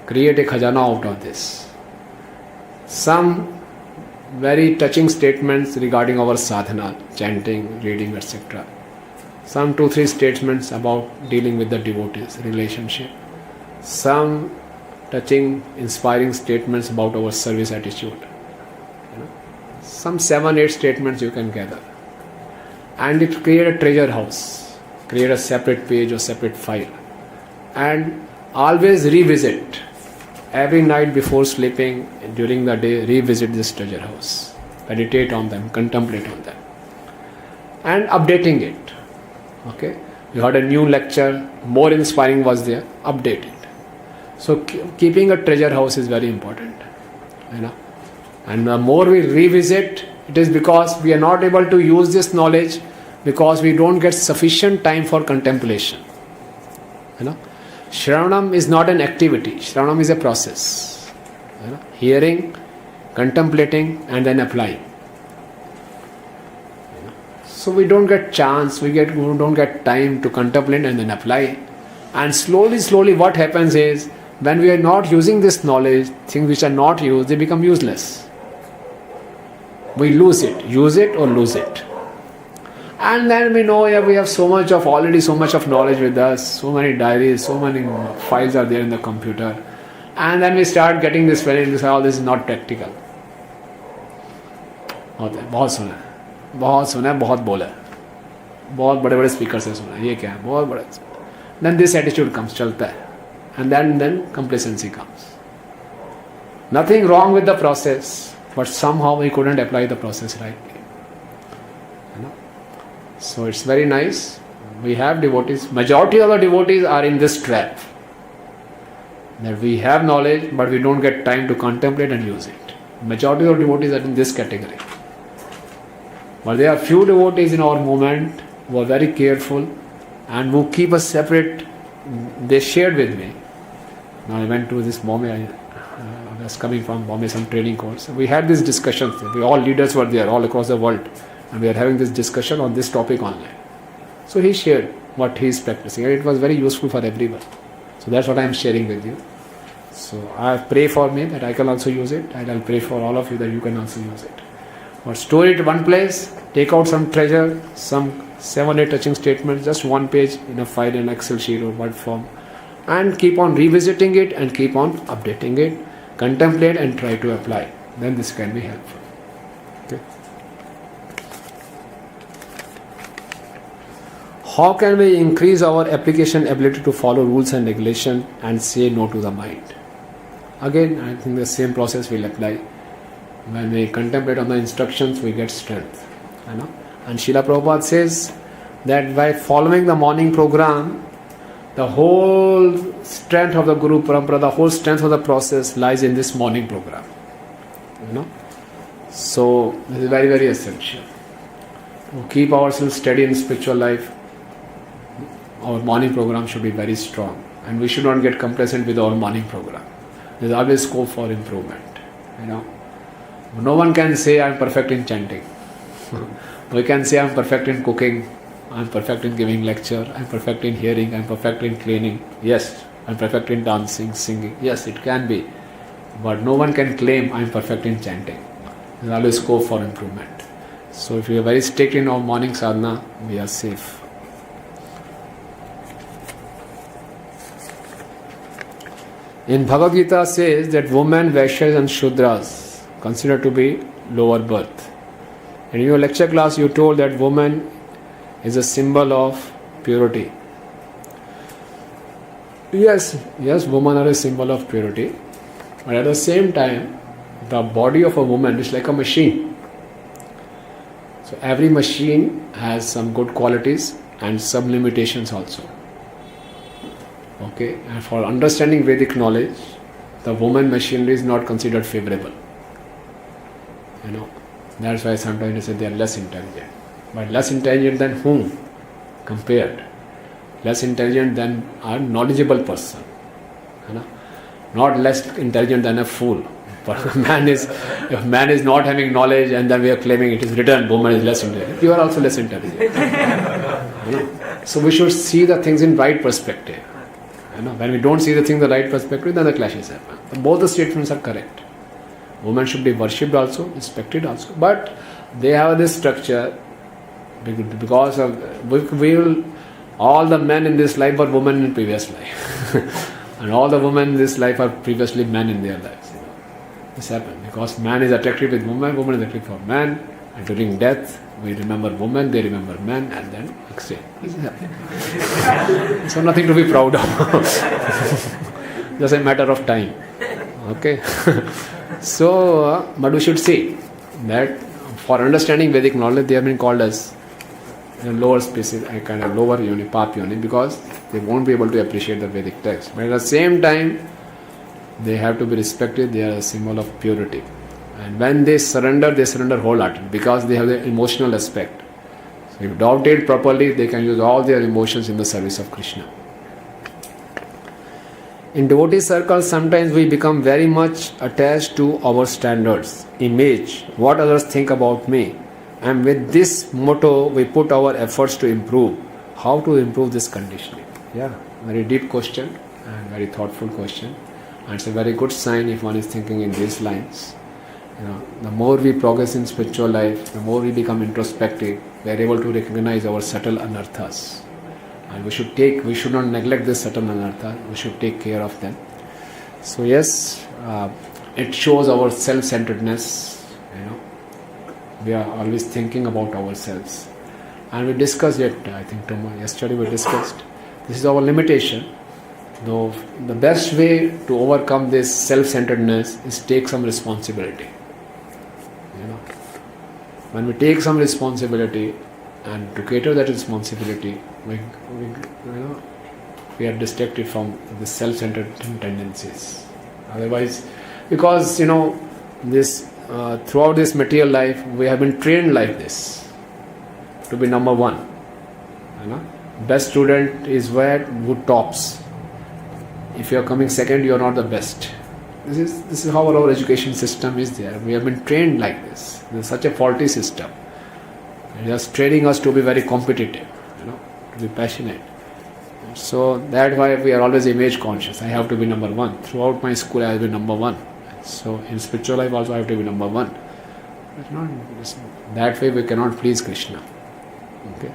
Create a khajana out of this. Some very touching statements regarding our sadhana, chanting, reading, etc. Some 2-3 statements about dealing with the devotees, relationship. Some touching, inspiring statements about our service attitude. Some 7-8 statements you can gather. And it create a treasure house. Create a separate page or separate file. And always revisit. Every night before sleeping, during the day, revisit this treasure house. Meditate on them, contemplate on them. And updating it. Okay? You had a new lecture, more inspiring was there, update it. So keeping a treasure house is very important. And the more we revisit, it is because we are not able to use this knowledge because we don't get sufficient time for contemplation. Shravanam is not an activity. Shravanam is a process. Hearing, contemplating, and then applying. So we don't get chance, we don't get time to contemplate and then apply. And slowly what happens is, when we are not using this knowledge, things which are not used, they become useless. We lose it. Use it or lose it. And then we know, we have so much of knowledge with us, so many diaries, so many files are there in the computer. And then we start getting this feeling, this is not practical. बहुत सुना है, बहुत बोला है, बहुत बड़े speaker से सुना है, ये क्या है, बहुत बड़ा. Then this attitude comes, चलता है. And then complacency comes. Nothing wrong with the process, but somehow we couldn't apply the process rightly. So it's very nice. We have devotees. Majority of the devotees are in this trap. That we have knowledge, but we don't get time to contemplate and use it. Majority of devotees are in this category. But there are few devotees in our movement who are very careful and who keep us separate. They shared with me. Now I went to this Bombay. I was coming from Bombay, some training course. We had these discussions. All leaders were there all across the world. And we are having this discussion on this topic online. So he shared what he is practicing, and it was very useful for everyone. So that's what I am sharing with you. So I pray for me that I can also use it, and I'll pray for all of you that you can also use it. Or store it one place, take out some treasure, some 7-8 touching statements, just one page in a file in Excel sheet or Word form, and keep on revisiting it and keep on updating it, contemplate and try to apply. Then this can be helpful. Okay. How can we increase our application ability to follow rules and regulation and say no to the mind? Again, I think the same process will apply. When we contemplate on the instructions, we get strength. And Srila Prabhupada says that by following the morning program, the whole strength of the Guru Parampara, the whole strength of the process lies in this morning program. So this is very, very essential. To keep ourselves steady in spiritual life, our morning program should be very strong. And we should not get complacent with our morning program. There is always scope for improvement. No one can say I am perfect in chanting. We can say I am perfect in cooking, I am perfect in giving lecture, I am perfect in hearing, I am perfect in cleaning. Yes, I am perfect in dancing, singing. Yes, it can be. But no one can claim I am perfect in chanting. There is always scope for improvement. So if we are very strict in our morning sadhana, we are safe. In Bhagavad Gita says that women, Vaishyas and Shudras considered to be lower birth. In your lecture class you told that woman is a symbol of purity. Yes, women are a symbol of purity. But at the same time, the body of a woman is like a machine. So every machine has some good qualities and some limitations also. Okay, and for understanding Vedic knowledge, the woman machinery is not considered favorable. That's why sometimes they say they are less intelligent. But less intelligent than whom? Compared. Less intelligent than a knowledgeable person. Not less intelligent than a fool. But if man is not having knowledge and then we are claiming it is written, woman is less intelligent. You are also less intelligent. So we should see the things in right perspective. When we don't see the thing in the right perspective, then the clashes happen. Both the statements are correct. Women should be worshipped also, respected also. But they have this structure because of all the men in this life were women in previous life. And all the women in this life are previously men in their lives. This happened because man is attracted with woman is attracted for man. And during death, we remember woman, they remember men, and then exchange. This is happening. So nothing to be proud of. Just a matter of time. Okay. So, but we should see that for understanding Vedic knowledge, they have been called as lower species, a kind of lower yoni, pap yoni, because they won't be able to appreciate the Vedic text. But at the same time, they have to be respected. They are a symbol of purity. And when they surrender wholeheartedly because they have the emotional aspect. So if doubted properly, they can use all their emotions in the service of Krishna. In devotee circles, sometimes we become very much attached to our standards, image, what others think about me, And with this motto, we put our efforts to improve. How to improve this conditioning? Yeah, very deep question and very thoughtful question. And it's a very good sign if one is thinking in these lines. The more we progress in spiritual life, the more we become introspective, we are able to recognize our subtle anarthas. And we should not neglect this subtle anartha, we should take care of them. So yes, it shows our self-centeredness. We are always thinking about ourselves. And we discussed it, I think yesterday we discussed. This is our limitation. Though the best way to overcome this self-centeredness is take some responsibility. When we take some responsibility and to cater that responsibility, we are distracted from the self-centered tendencies. Otherwise, because this throughout this material life, we have been trained like this to be number one. Best student is who tops. If you are coming second, you are not the best. This is how our education system is there. We have been trained like this. This is such a faulty system. It is training us to be very competitive, to be passionate. So that's why we are always image conscious. I have to be number one. Throughout my school, I have been number one. So in spiritual life also, I have to be number one. That way we cannot please Krishna. Okay.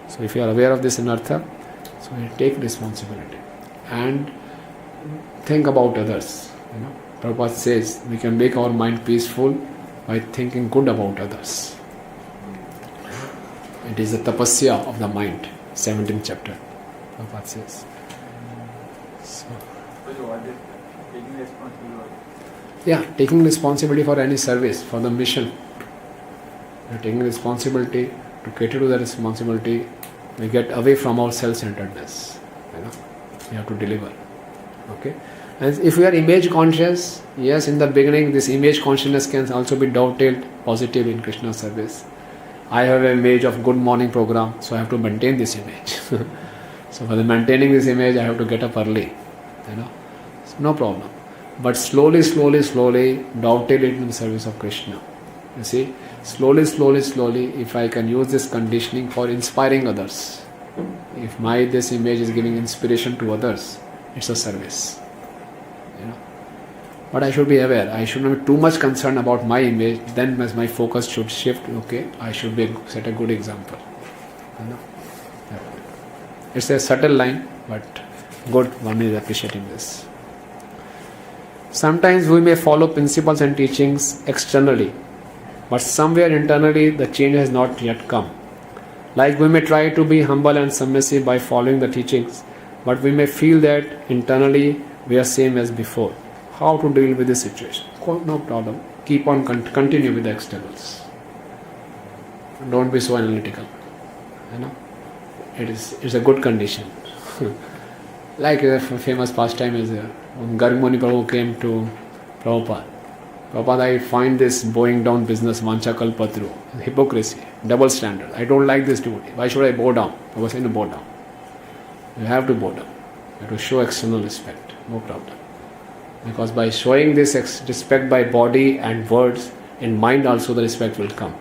So if you are aware of this anartha, so you take responsibility and think about others. Prabhupada says we can make our mind peaceful by thinking good about others. It is the tapasya of the mind, 17th chapter. Prabhupada says. So, taking responsibility. Yeah, taking responsibility for any service, for the mission. Taking responsibility, to cater to that responsibility, we get away from our self-centeredness. We have to deliver. Okay? And if we are image conscious, yes, in the beginning this image consciousness can also be dovetailed positive in Krishna service. I have an image of good morning program, so I have to maintain this image. So for maintaining this image, I have to get up early. So no problem. But slowly, dovetail it in the service of Krishna. You see, slowly, if I can use this conditioning for inspiring others, if this image is giving inspiration to others, it's a service. But I should be aware. I should not be too much concerned about my image. Then my focus should shift. Okay, I should set a good example. It's a subtle line, but good. One is appreciating this. Sometimes we may follow principles and teachings externally, but somewhere internally the change has not yet come. Like we may try to be humble and submissive by following the teachings, but we may feel that internally we are same as before. How to deal with this situation? No problem. Keep on continue with the externals. Don't be so analytical. It's a good condition. Like a famous pastime is when Rukmini Prabhu came to Prabhupada. Prabhupada, I find this bowing down business, vancha kalpatru, hypocrisy, double standard. I don't like this devotee. Why should I bow down? Prabhupada said, no, bow down. You have to bow down. You have to show external respect. No problem. Because by showing this respect by body and words, in mind also the respect will come.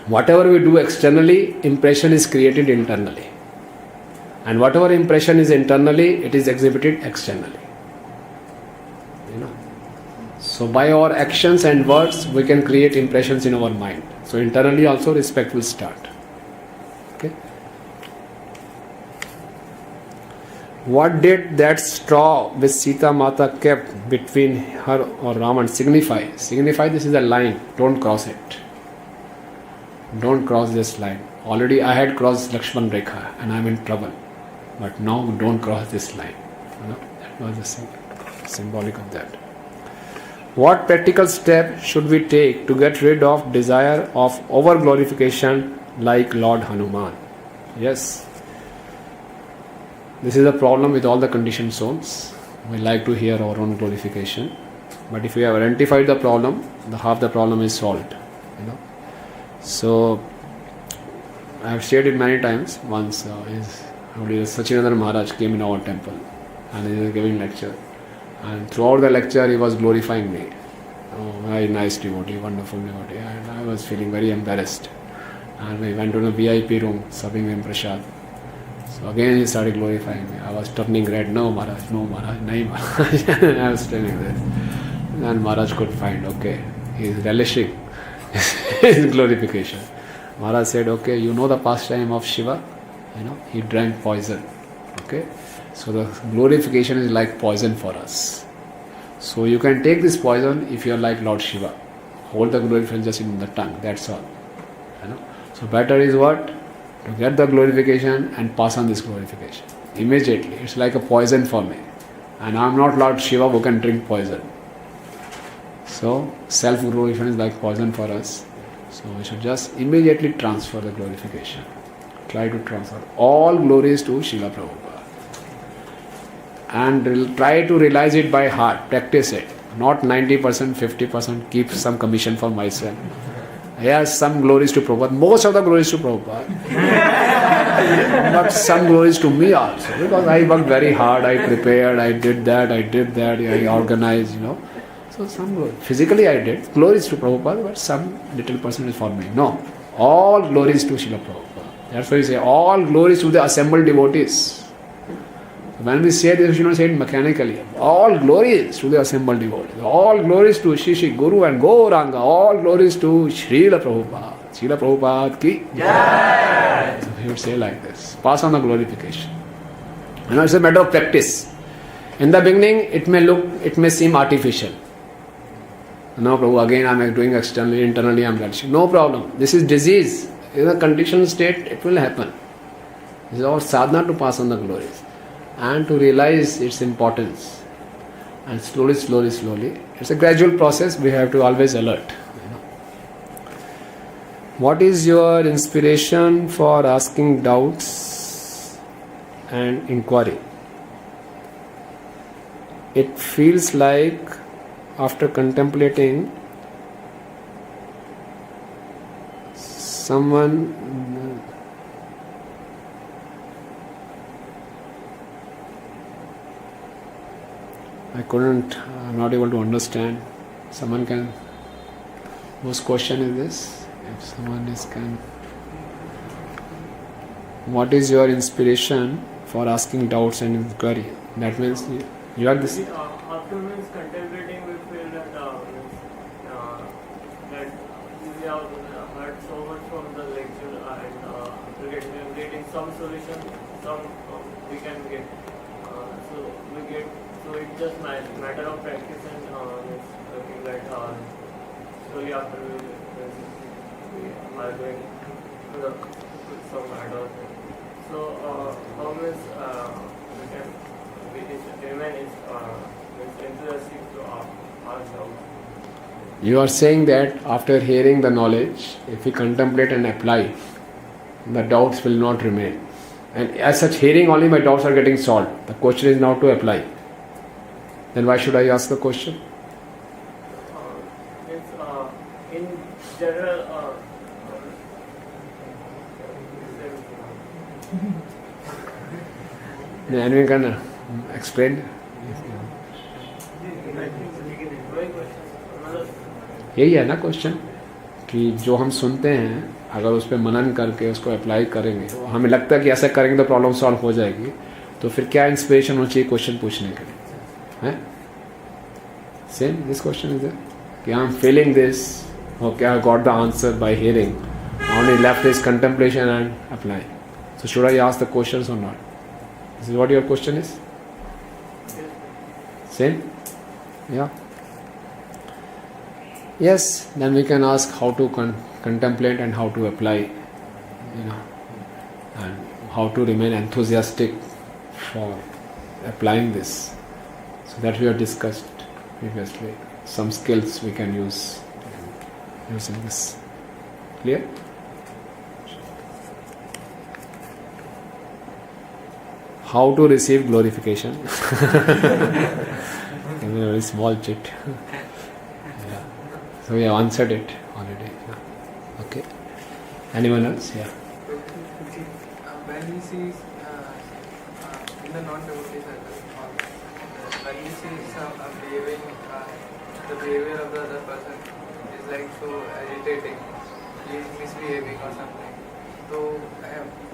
Whatever we do externally, impression is created internally. And whatever impression is internally, it is exhibited externally. So by our actions and words, we can create impressions in our mind. So internally also respect will start. Okay. What did that straw which Sita Mata kept between her or Raman signify? Signify, this is a line. Don't cross it. Don't cross this line. Already I had crossed Lakshman Rekha and I am in trouble. But now don't cross this line. That was the symbolic of that. What practical step should we take to get rid of desire of over-glorification like Lord Hanuman? Yes. This is a problem with all the conditioned souls. We like to hear our own glorification. But if we have identified the problem, half the problem is solved. So, I have shared it many times. Once Sachinandana Maharaj came in our temple and he was giving lecture. And throughout the lecture he was glorifying me. Oh, very nice devotee, wonderful devotee. And I was feeling very embarrassed. And we went to the VIP room, serving him prasad. So again he started glorifying me. I was turning red. No Maharaj, nahi Maharaj. I was telling this. And Maharaj could find, okay, he is relishing his glorification. Maharaj said, okay, you know the pastime of Shiva? He drank poison. Okay? So the glorification is like poison for us. So you can take this poison if you are like Lord Shiva. Hold the glorification just in the tongue, that's all. So better is what? To get the glorification and pass on this glorification. Immediately. It's like a poison for me. And I am not Lord Shiva who can drink poison. So self-glorification is like poison for us. So we should just immediately transfer the glorification. Try to transfer all glories to Srila Prabhupada. And try to realize it by heart. Practice it. Not 90%, 50%. Keep some commission for myself. Yes, some glories to Prabhupada. Most of the glories to Prabhupada. But some glories to me also. Because I worked very hard. I prepared. I did that. I organized, So some glory. Physically I did. Glories to Prabhupada. But some little percentage for me. No. All glories to Srila Prabhupada. That's why we say all glories to the assembled devotees. When we say this, we should not say it mechanically. All glories to the assembled devotees. All glories to Shishi, Guru and Gauranga. All glories to Srila Prabhupada. Srila Prabhupada ki Jai. So he would say like this. Pass on the glorification. It's a matter of practice. In the beginning, it may seem artificial. No, Prabhu, again I am doing externally, internally I am relishing. No problem. This is disease. In a conditioned state, it will happen. This is our sadhana to pass on the glories. And to realize its importance. And slowly. It's a gradual process. We have to always alert. What is your inspiration for asking doubts and inquiry? It feels like after contemplating someone I'm not able to understand. Someone can, whose question is this? If someone can. What is your inspiration for asking doubts and inquiry? That means you are this. After means contemplating, we feel that that we have heard so much from the lecture and getting some solution, some we can get. So it's just matter of practice and looking at slowly after we are going to some add-ons. So how much we can remain enthusiastic to ask doubts. You are saying that after hearing the knowledge, if we contemplate and apply, the doubts will not remain. And as such, hearing only my doubts are getting solved. The question is now to apply. Then why should I ask the question? In general, anyone can explain? यही है ना question कि जो हम सुनते हैं अगर उस पर मनन करके उसको अप्लाई करेंगे, हमें लगता है कि ऐसा करेंगे तो प्रॉब्लम सॉल्व हो जाएगी, तो फिर क्या इंस्पिरेशन होनी चाहिए क्वेश्चन पूछने के लिए? Same, this question is there. Okay, I am feeling this. Okay, I got the answer by hearing. Only left is contemplation and apply. So should I ask the questions or not? This is what your question is? Same? Yeah. Yes, then we can ask how to contemplate and how to apply, and how to remain enthusiastic for applying this. So that we have discussed previously. Some skills we can use using this. Clear? How to receive glorification? A very small chit. Yeah. So we have answered it already. Yeah. Okay. Anyone else? Yeah. When he sees in the non-devotee circle, when he sees behaving the behavior of the other person is like so agitating, he is misbehaving or something, तो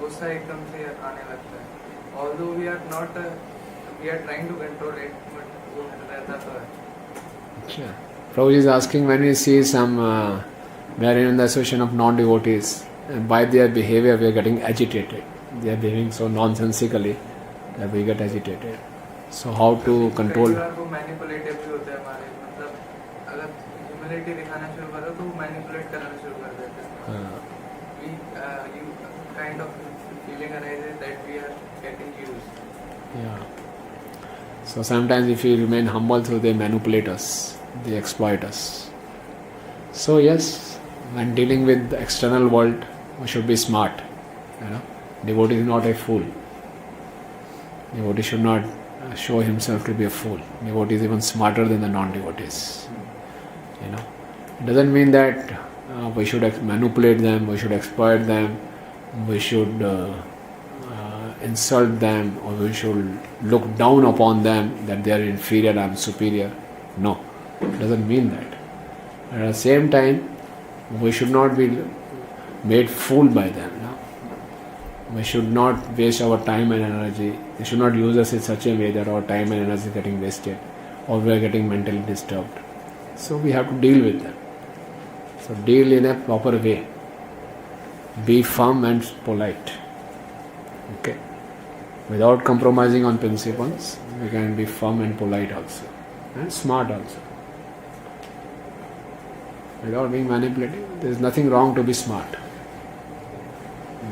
गुस्सा एकदम से आने लगता है. Although we are trying to control it, but वो रहता तो है. Sure. Prabhuji is asking, when we see some, we are in the association of non-devotees, and by their behavior we are getting agitated. They are behaving so nonsensically that we get agitated. So how to control? कई बार वो manipulative भी होते हैं हमारे, मतलब अगर humility दिखाना शुरू करो तो वो manipulate करना शुरू कर देते हैं. You kind of feeling arises that we are getting used. Yeah. So sometimes if we remain humble, so they manipulate us, they exploit us. So yes, when dealing with the external world, we should be smart. Devotee is not a fool. Devotee should not show himself to be a fool. Devotee is even smarter than the non-devotees. It doesn't mean that we should manipulate them, we should exploit them, we should insult them, or we should look down upon them that they are inferior, I am superior. No, it doesn't mean that. At the same time, we should not be made fool by them. We should not waste our time and energy. They should not use us in such a way that our time and energy is getting wasted or we are getting mentally disturbed. So we have to deal with them. So deal in a proper way. Be firm and polite. Okay. Without compromising on principles, we can be firm and polite also. And smart also. Without being manipulative, there is nothing wrong to be smart.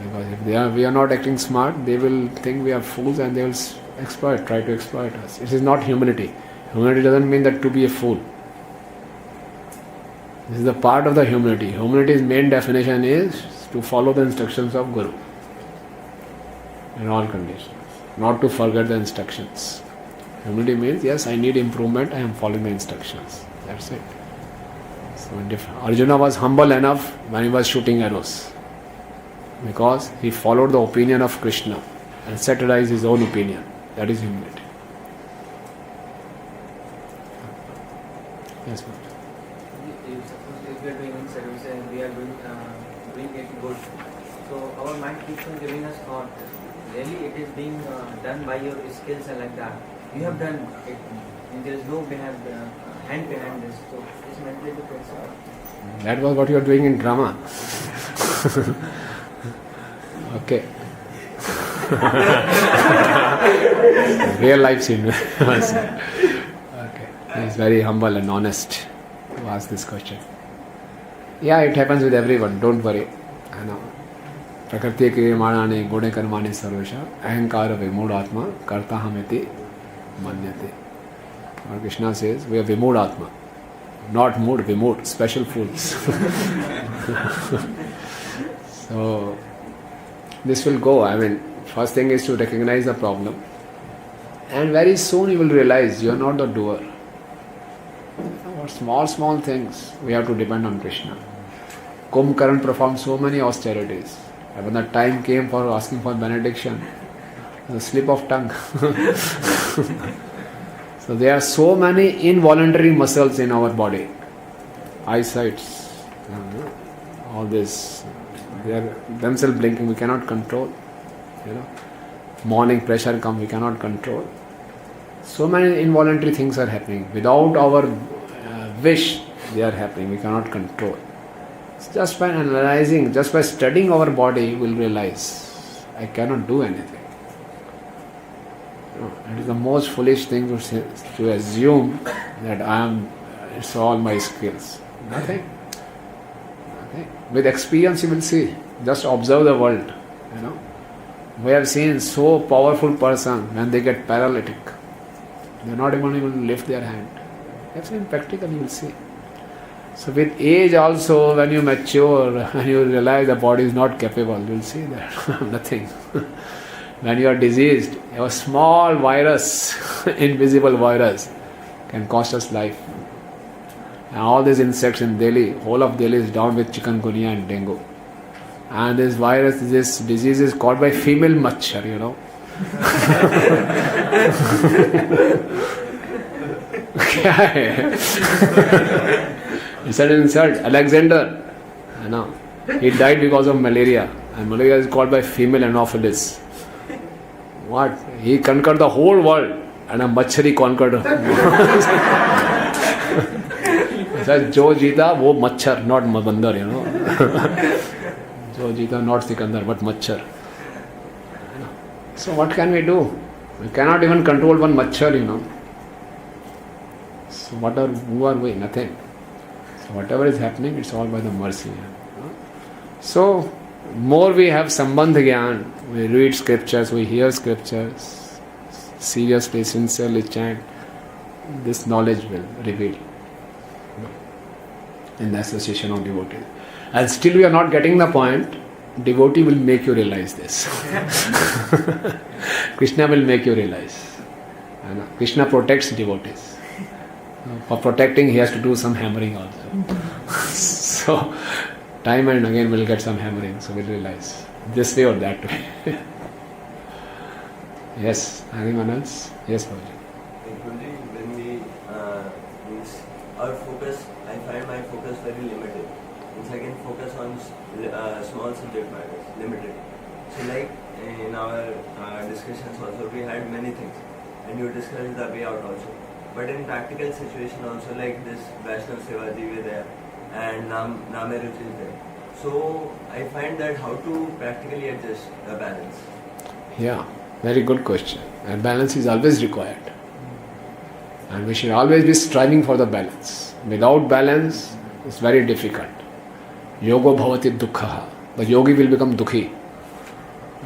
Because if we are not acting smart, they will think we are fools and they will try to exploit us. It is not humility. Humility doesn't mean that to be a fool. This is the part of the humility. Humility's main definition is to follow the instructions of Guru in all conditions, not to forget the instructions. Humility means, yes, I need improvement, I am following the instructions. That's it. So Arjuna was humble enough when he was shooting arrows, because he followed the opinion of Krishna and satirized his own opinion. That is humility. Yes, ma'am. Suppose if we are doing service and we are doing it good, so our mind keeps on giving us thought. Really, it is being done by your skills and like that. You have done it, and there is no hand behind this. So it's mentally fixed. That was what you are doing in drama. Okay. Real life scene. Okay. He is very humble and honest to ask this question. Yeah, it happens with everyone. Don't worry. I know. Prakriti Kriyamanani Gune Karmani Sarvesha Ahankara Vimudatma Karta Hamiti Manyate. Lord Krishna says we are Vimudatma. Not mood, Vimud, special fools. So this will go. I mean, first thing is to recognize the problem, and very soon you will realize you are not the doer. For small things we have to depend on Krishna. Kumbhakaran performed so many austerities, and when the time came for asking for benediction, the slip of tongue. So there are so many involuntary muscles in our body, eyesight, all this. They are themselves blinking, we cannot control. Morning pressure come, we cannot control. So many involuntary things are happening. Without our wish, they are happening, we cannot control. Just by analyzing, just by studying our body, we will realize, I cannot do anything. It is the most foolish thing to assume that it's all my skills. Nothing. With experience you will see. Just observe the world. We have seen so powerful person when they get paralytic, they are not even able to lift their hand. You have seen practically, you will see. So with age also, when you mature and you realize the body is not capable, you will see that nothing. When you are diseased, a small virus, invisible virus, can cost us life. And all these insects in Delhi, whole of Delhi is down with chikungunya and dengue. And this virus, this disease is caught by female machhar, क्या है? It's an insult. Alexander, you know, he died because of malaria, and malaria is called by female Anopheles. What? He conquered the whole world, and a machari conquered. Says Jo Jita, wo machar, not bandar, you know. Jo Jita, not Sikandar, but machar. So what can we do? We cannot even control one machar, you know. So who are we? Nothing. So whatever is happening, it's all by the mercy. So more we have sambandh gyan, we read scriptures, we hear scriptures, seriously, sincerely chant, this knowledge will reveal in the association of devotees. And still we are not getting the point. Devotee will make you realize this. Krishna will make you realize. And Krishna protects devotees. For protecting, he has to do some hammering also. So, time and again we'll get some hammering, so we'll realize this way or that way. Yes, anyone else? Yes, Prabhuji. When we means our focus, I find my focus very limited. Means I can focus on small subject matters, limited. So like in our discussions also, we had many things, and you discussed the way out also. But in practical situation also, like this Vaishnav Seva Jive there and Name Ruchi is there. So I find that how to practically adjust the balance. Yeah, very good question. And balance is always required. And we should always be striving for the balance. Without balance, it's very difficult. Yogo bhavati dukkha. The yogi will become dukhi.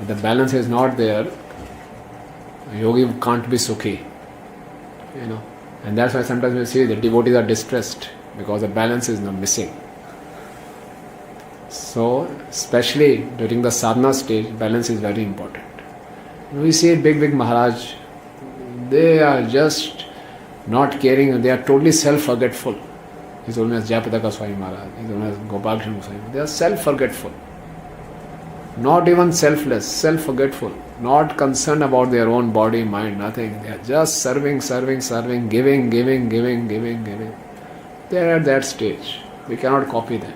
If the balance is not there, the yogi can't be sukhi. You know. And that's why sometimes we see that devotees are distressed because the balance is not missing. So, especially during the sadhana stage, balance is very important. We see big Maharaj, they are just not caring, they are totally self-forgetful. He's known as Jayapataka Swami Maharaj, he's known as Gopal Krishna Swami. They are self-forgetful. Not even selfless, self-forgetful. Not concerned about their own body, mind, nothing. They are just serving, giving. They are at that stage. We cannot copy them.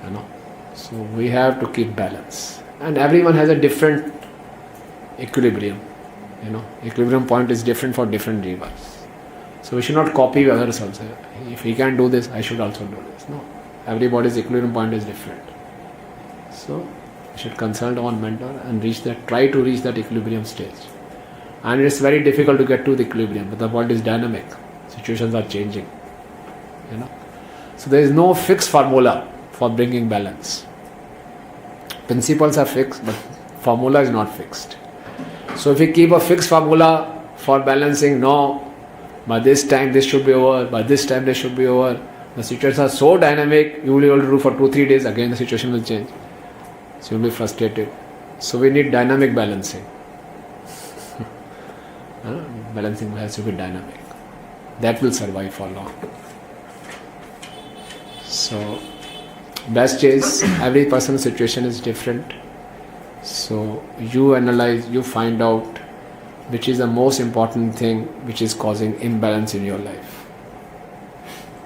You know. So we have to keep balance. And everyone has a different equilibrium. You know, equilibrium point is different for different jivas. So we should not copy others also. If he can do this, I should also do this. No. Everybody's equilibrium point is different. So we should consult one mentor and try to reach that equilibrium stage. And it's very difficult to get to the equilibrium, but the world is dynamic. Situations are changing. You know. So there is no fixed formula for bringing balance. Principles are fixed, but formula is not fixed. So if we keep a fixed formula for balancing, no, by this time this should be over, by this time this should be over. The situations are so dynamic, you will be able to do for 2-3 days, again the situation will change. So you will be frustrated. So we need dynamic balancing. Balancing has to be dynamic. That will survive for long. So best is every person's situation is different. So you analyze, you find out which is the most important thing which is causing imbalance in your life.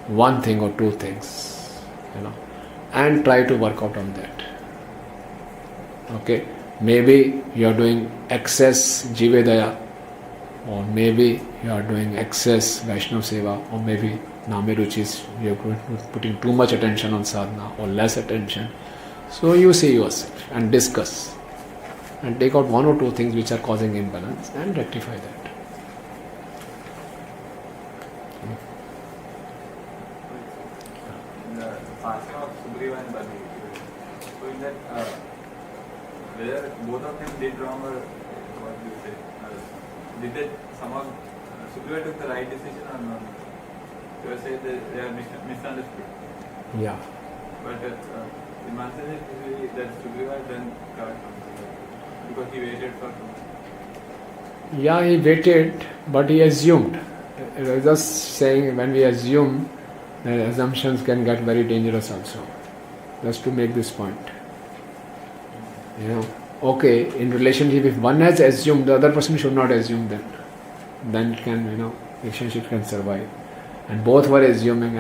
One thing or two things, you know, and try to work out on that. Okay, maybe you are doing excess Jivedaya, or maybe you are doing excess Vaishnav Seva, or maybe Name Ruchis, you are putting too much attention on sadhana or less attention. So you see yourself and discuss and take out one or two things which are causing imbalance and rectify that. In the fasting of Sugriva and Bali, so in that, whether both of them did wrong or what do you say? Did they somehow Sugriva took the right decision or not? You were saying that they are misunderstood. Yeah. But the message is that Sugriva then correct because he waited for him. Yeah, he waited, but he assumed. I was just saying, when we assume, the assumptions can get very dangerous also. Just to make this point. You know, okay, in relationship, if one has assumed, the other person should not assume that. Then it can, relationship can survive. And both were assuming,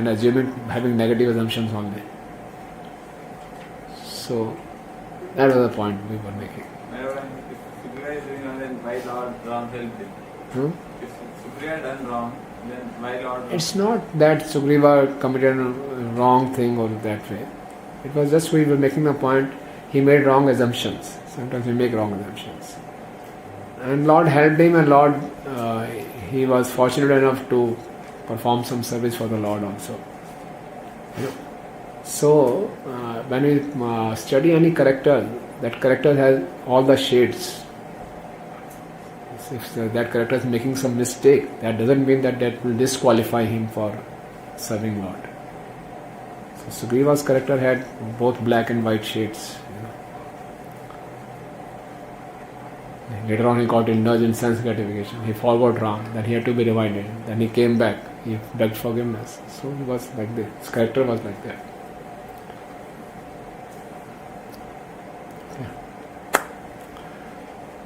having negative assumptions only. So that was the point we were making. If Supriya is doing wrong, then why Lord Ram helped him? If Supriya had done wrong, then why Lord Ram? It's not that Sugriva committed a wrong thing or that way. It was just we were making the point, he made wrong assumptions. Sometimes we make wrong assumptions. And Lord helped him, and Lord, he was fortunate enough to perform some service for the Lord also. So, when we study any character, that character has all the shades. If that character is making some mistake, that doesn't mean that will disqualify him for serving Lord. So Sugriva's character had both black and white shades. Later on he got indulged in sense gratification. He forgot Ram, then he had to be reminded. Then he came back, he begged forgiveness. So he was like this. His character was like that.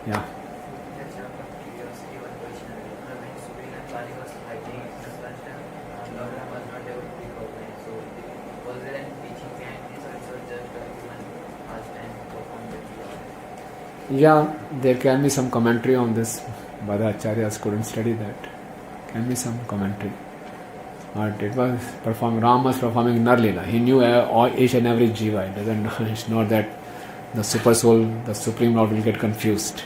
Yeah. Just out of curiosity, one question. When Supreme and Kali was fighting the first time, Lord Ram was not able to be recognized. So, was there any teaching behind this, or it was just one past time performed with Lord? Yeah, there can be some commentary on this, but the acharyas couldn't study that. Can be some commentary. But it was Ram was performing Nar Leela. He knew each and every jiva. It's not that the super soul, the Supreme Lord will get confused.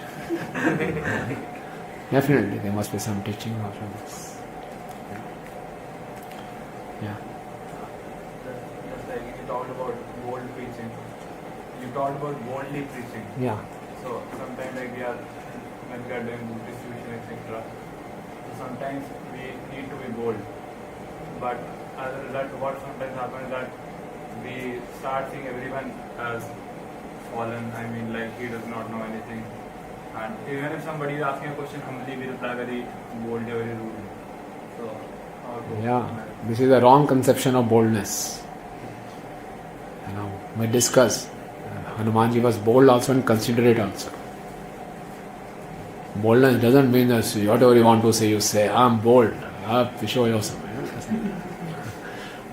Definitely, there must be some teaching from this. Yeah. Just like you talked about bold preaching. You talked about boldly preaching. Yeah. So sometimes when we are doing book distribution, etc. So sometimes we need to be bold. But as a result, what sometimes happens that we start seeing everyone as fallen. I mean, like he does not know anything. And even if somebody is asking a question humbly, we reply very boldly, very rudely. So how to This is a wrong conception of boldness. We discuss. Hanumanji was bold also and considerate also. Boldness doesn't mean that whatever you want to say, you say, I'm bold. Show yourself.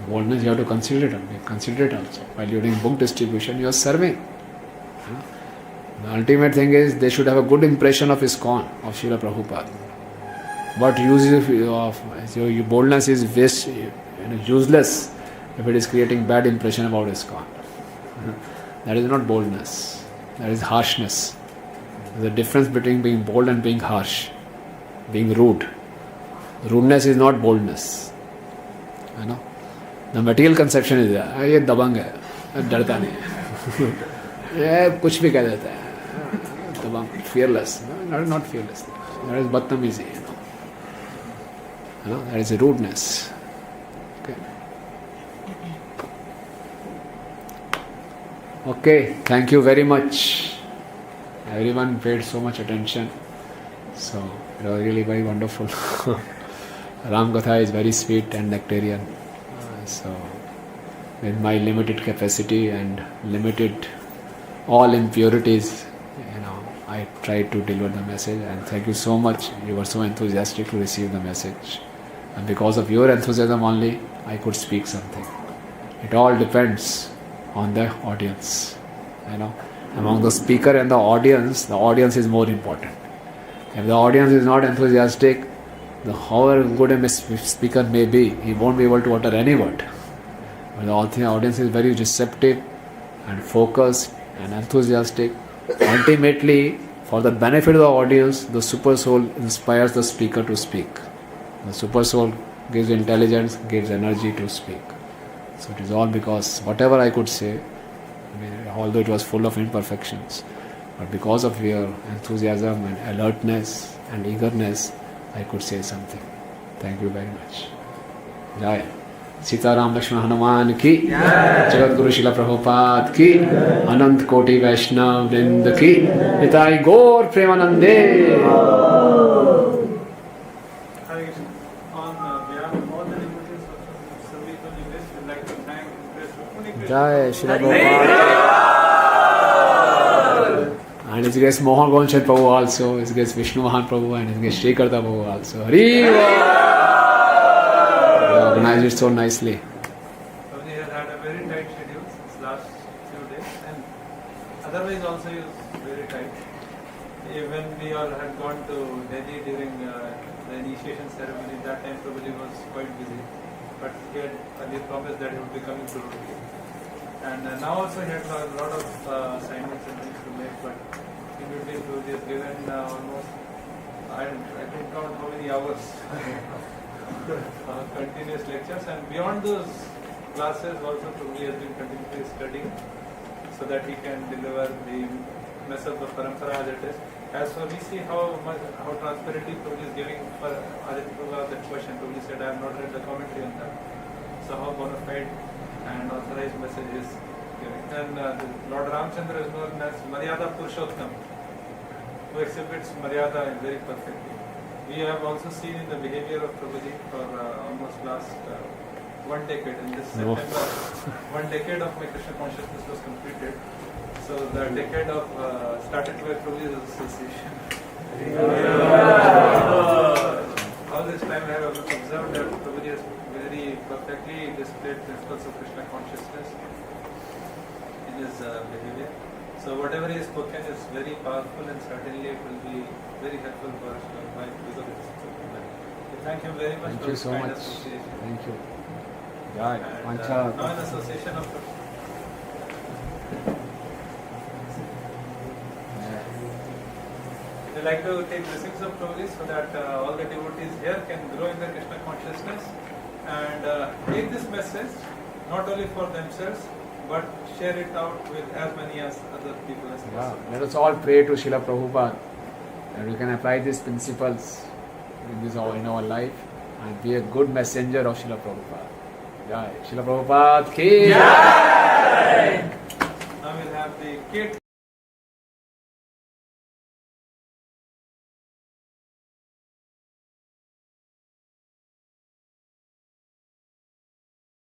Boldness, you have to considerate also. While you're doing book distribution, you are serving. The ultimate thing is they should have a good impression of ISKCON, of Srila Prabhupada. What use of your boldness is useless if it is creating bad impression about ISKCON. That is not boldness. That is harshness. There's a difference between being bold and being harsh, being rude. Rudeness is not boldness. The material conception is ये दबंग है, डरता नहीं है, ये कुछ भी कह देता है, दबंग, fearless. No, not fearless. That is बदतमीजी. That is rudeness. Okay, thank you very much. Everyone paid so much attention. So it was really very wonderful. Ram Katha is very sweet and nectarian. So with my limited capacity and limited all impurities, I tried to deliver the message, and thank you so much. You were so enthusiastic to receive the message. And because of your enthusiasm only, I could speak something. It all depends on the audience. Among the speaker and the audience is more important. If the audience is not enthusiastic, however good a speaker may be, he won't be able to utter any word. But the audience is very receptive and focused and enthusiastic. Ultimately, for the benefit of the audience, the super soul inspires the speaker to speak. The super soul gives intelligence, gives energy to speak. So it is all because whatever I could say, although it was full of imperfections, but because of your enthusiasm and alertness and eagerness, I could say something. Thank you very much. Jai. Sita Ram Lakshmana Hanuman ki, Jagat Guru Srila Prabhupada ki, Anant Koti Vaishnav Vrind ki, Nitai Gaur Premanande. On behalf of all the devotees of Service Universe, we'd like to thank Rukmini Jai Srila Prabhupada. And His Grace Mohan Gonchad Prabhu also, His Grace Vishnu Mahan Prabhu, and His Grace Sri Karta Prabhu also. Hare organized it so nicely. Prabhuji has had a very tight schedule since last few days, and otherwise also he was very tight. When we all had gone to Delhi during the initiation ceremony, that time Prabhuji was quite busy, but he had earlier promised that he would be coming to Roorkee. And now also he had a lot of assignments and things to make, but in between Prabhuji has given almost, I couldn't count how many hours continuous lectures, and beyond those classes also Prabhuji has been continuously studying so that he can deliver the message of parampara as it is. As for we see how transparently Prabhuji is giving for Aditya Prabhu that question. Prabhuji said, I have not read the commentary on that. So how bona fide and authorized message is giving. And Lord Ramchandra is known as Maryada Purushottam, who exhibits Maryada very perfectly. We have also seen in the behavior of Prabhuji for almost last 1 decade. In this September, 1 decade of my Krishna consciousness was completed. So the decade of started by Prabhuji's association. All this time I have observed that Prabhuji has very perfectly displayed principles of Krishna consciousness in his behavior. So whatever he has spoken is very powerful, and certainly it will be very helpful for us to apply because of his spoken. Thank you very much Thank for you this so kind much. association. Thank you. Jai. And now in association of we like to take blessings of Prabhuji so that all the devotees here can grow in their Krishna consciousness and take this message not only for themselves but share it out with as many as other people as possible. Let us all pray to Srila Prabhupada and we can apply these principles in our life and be a good messenger of Srila Prabhupada. Jai. Srila Prabhupada ki Jai.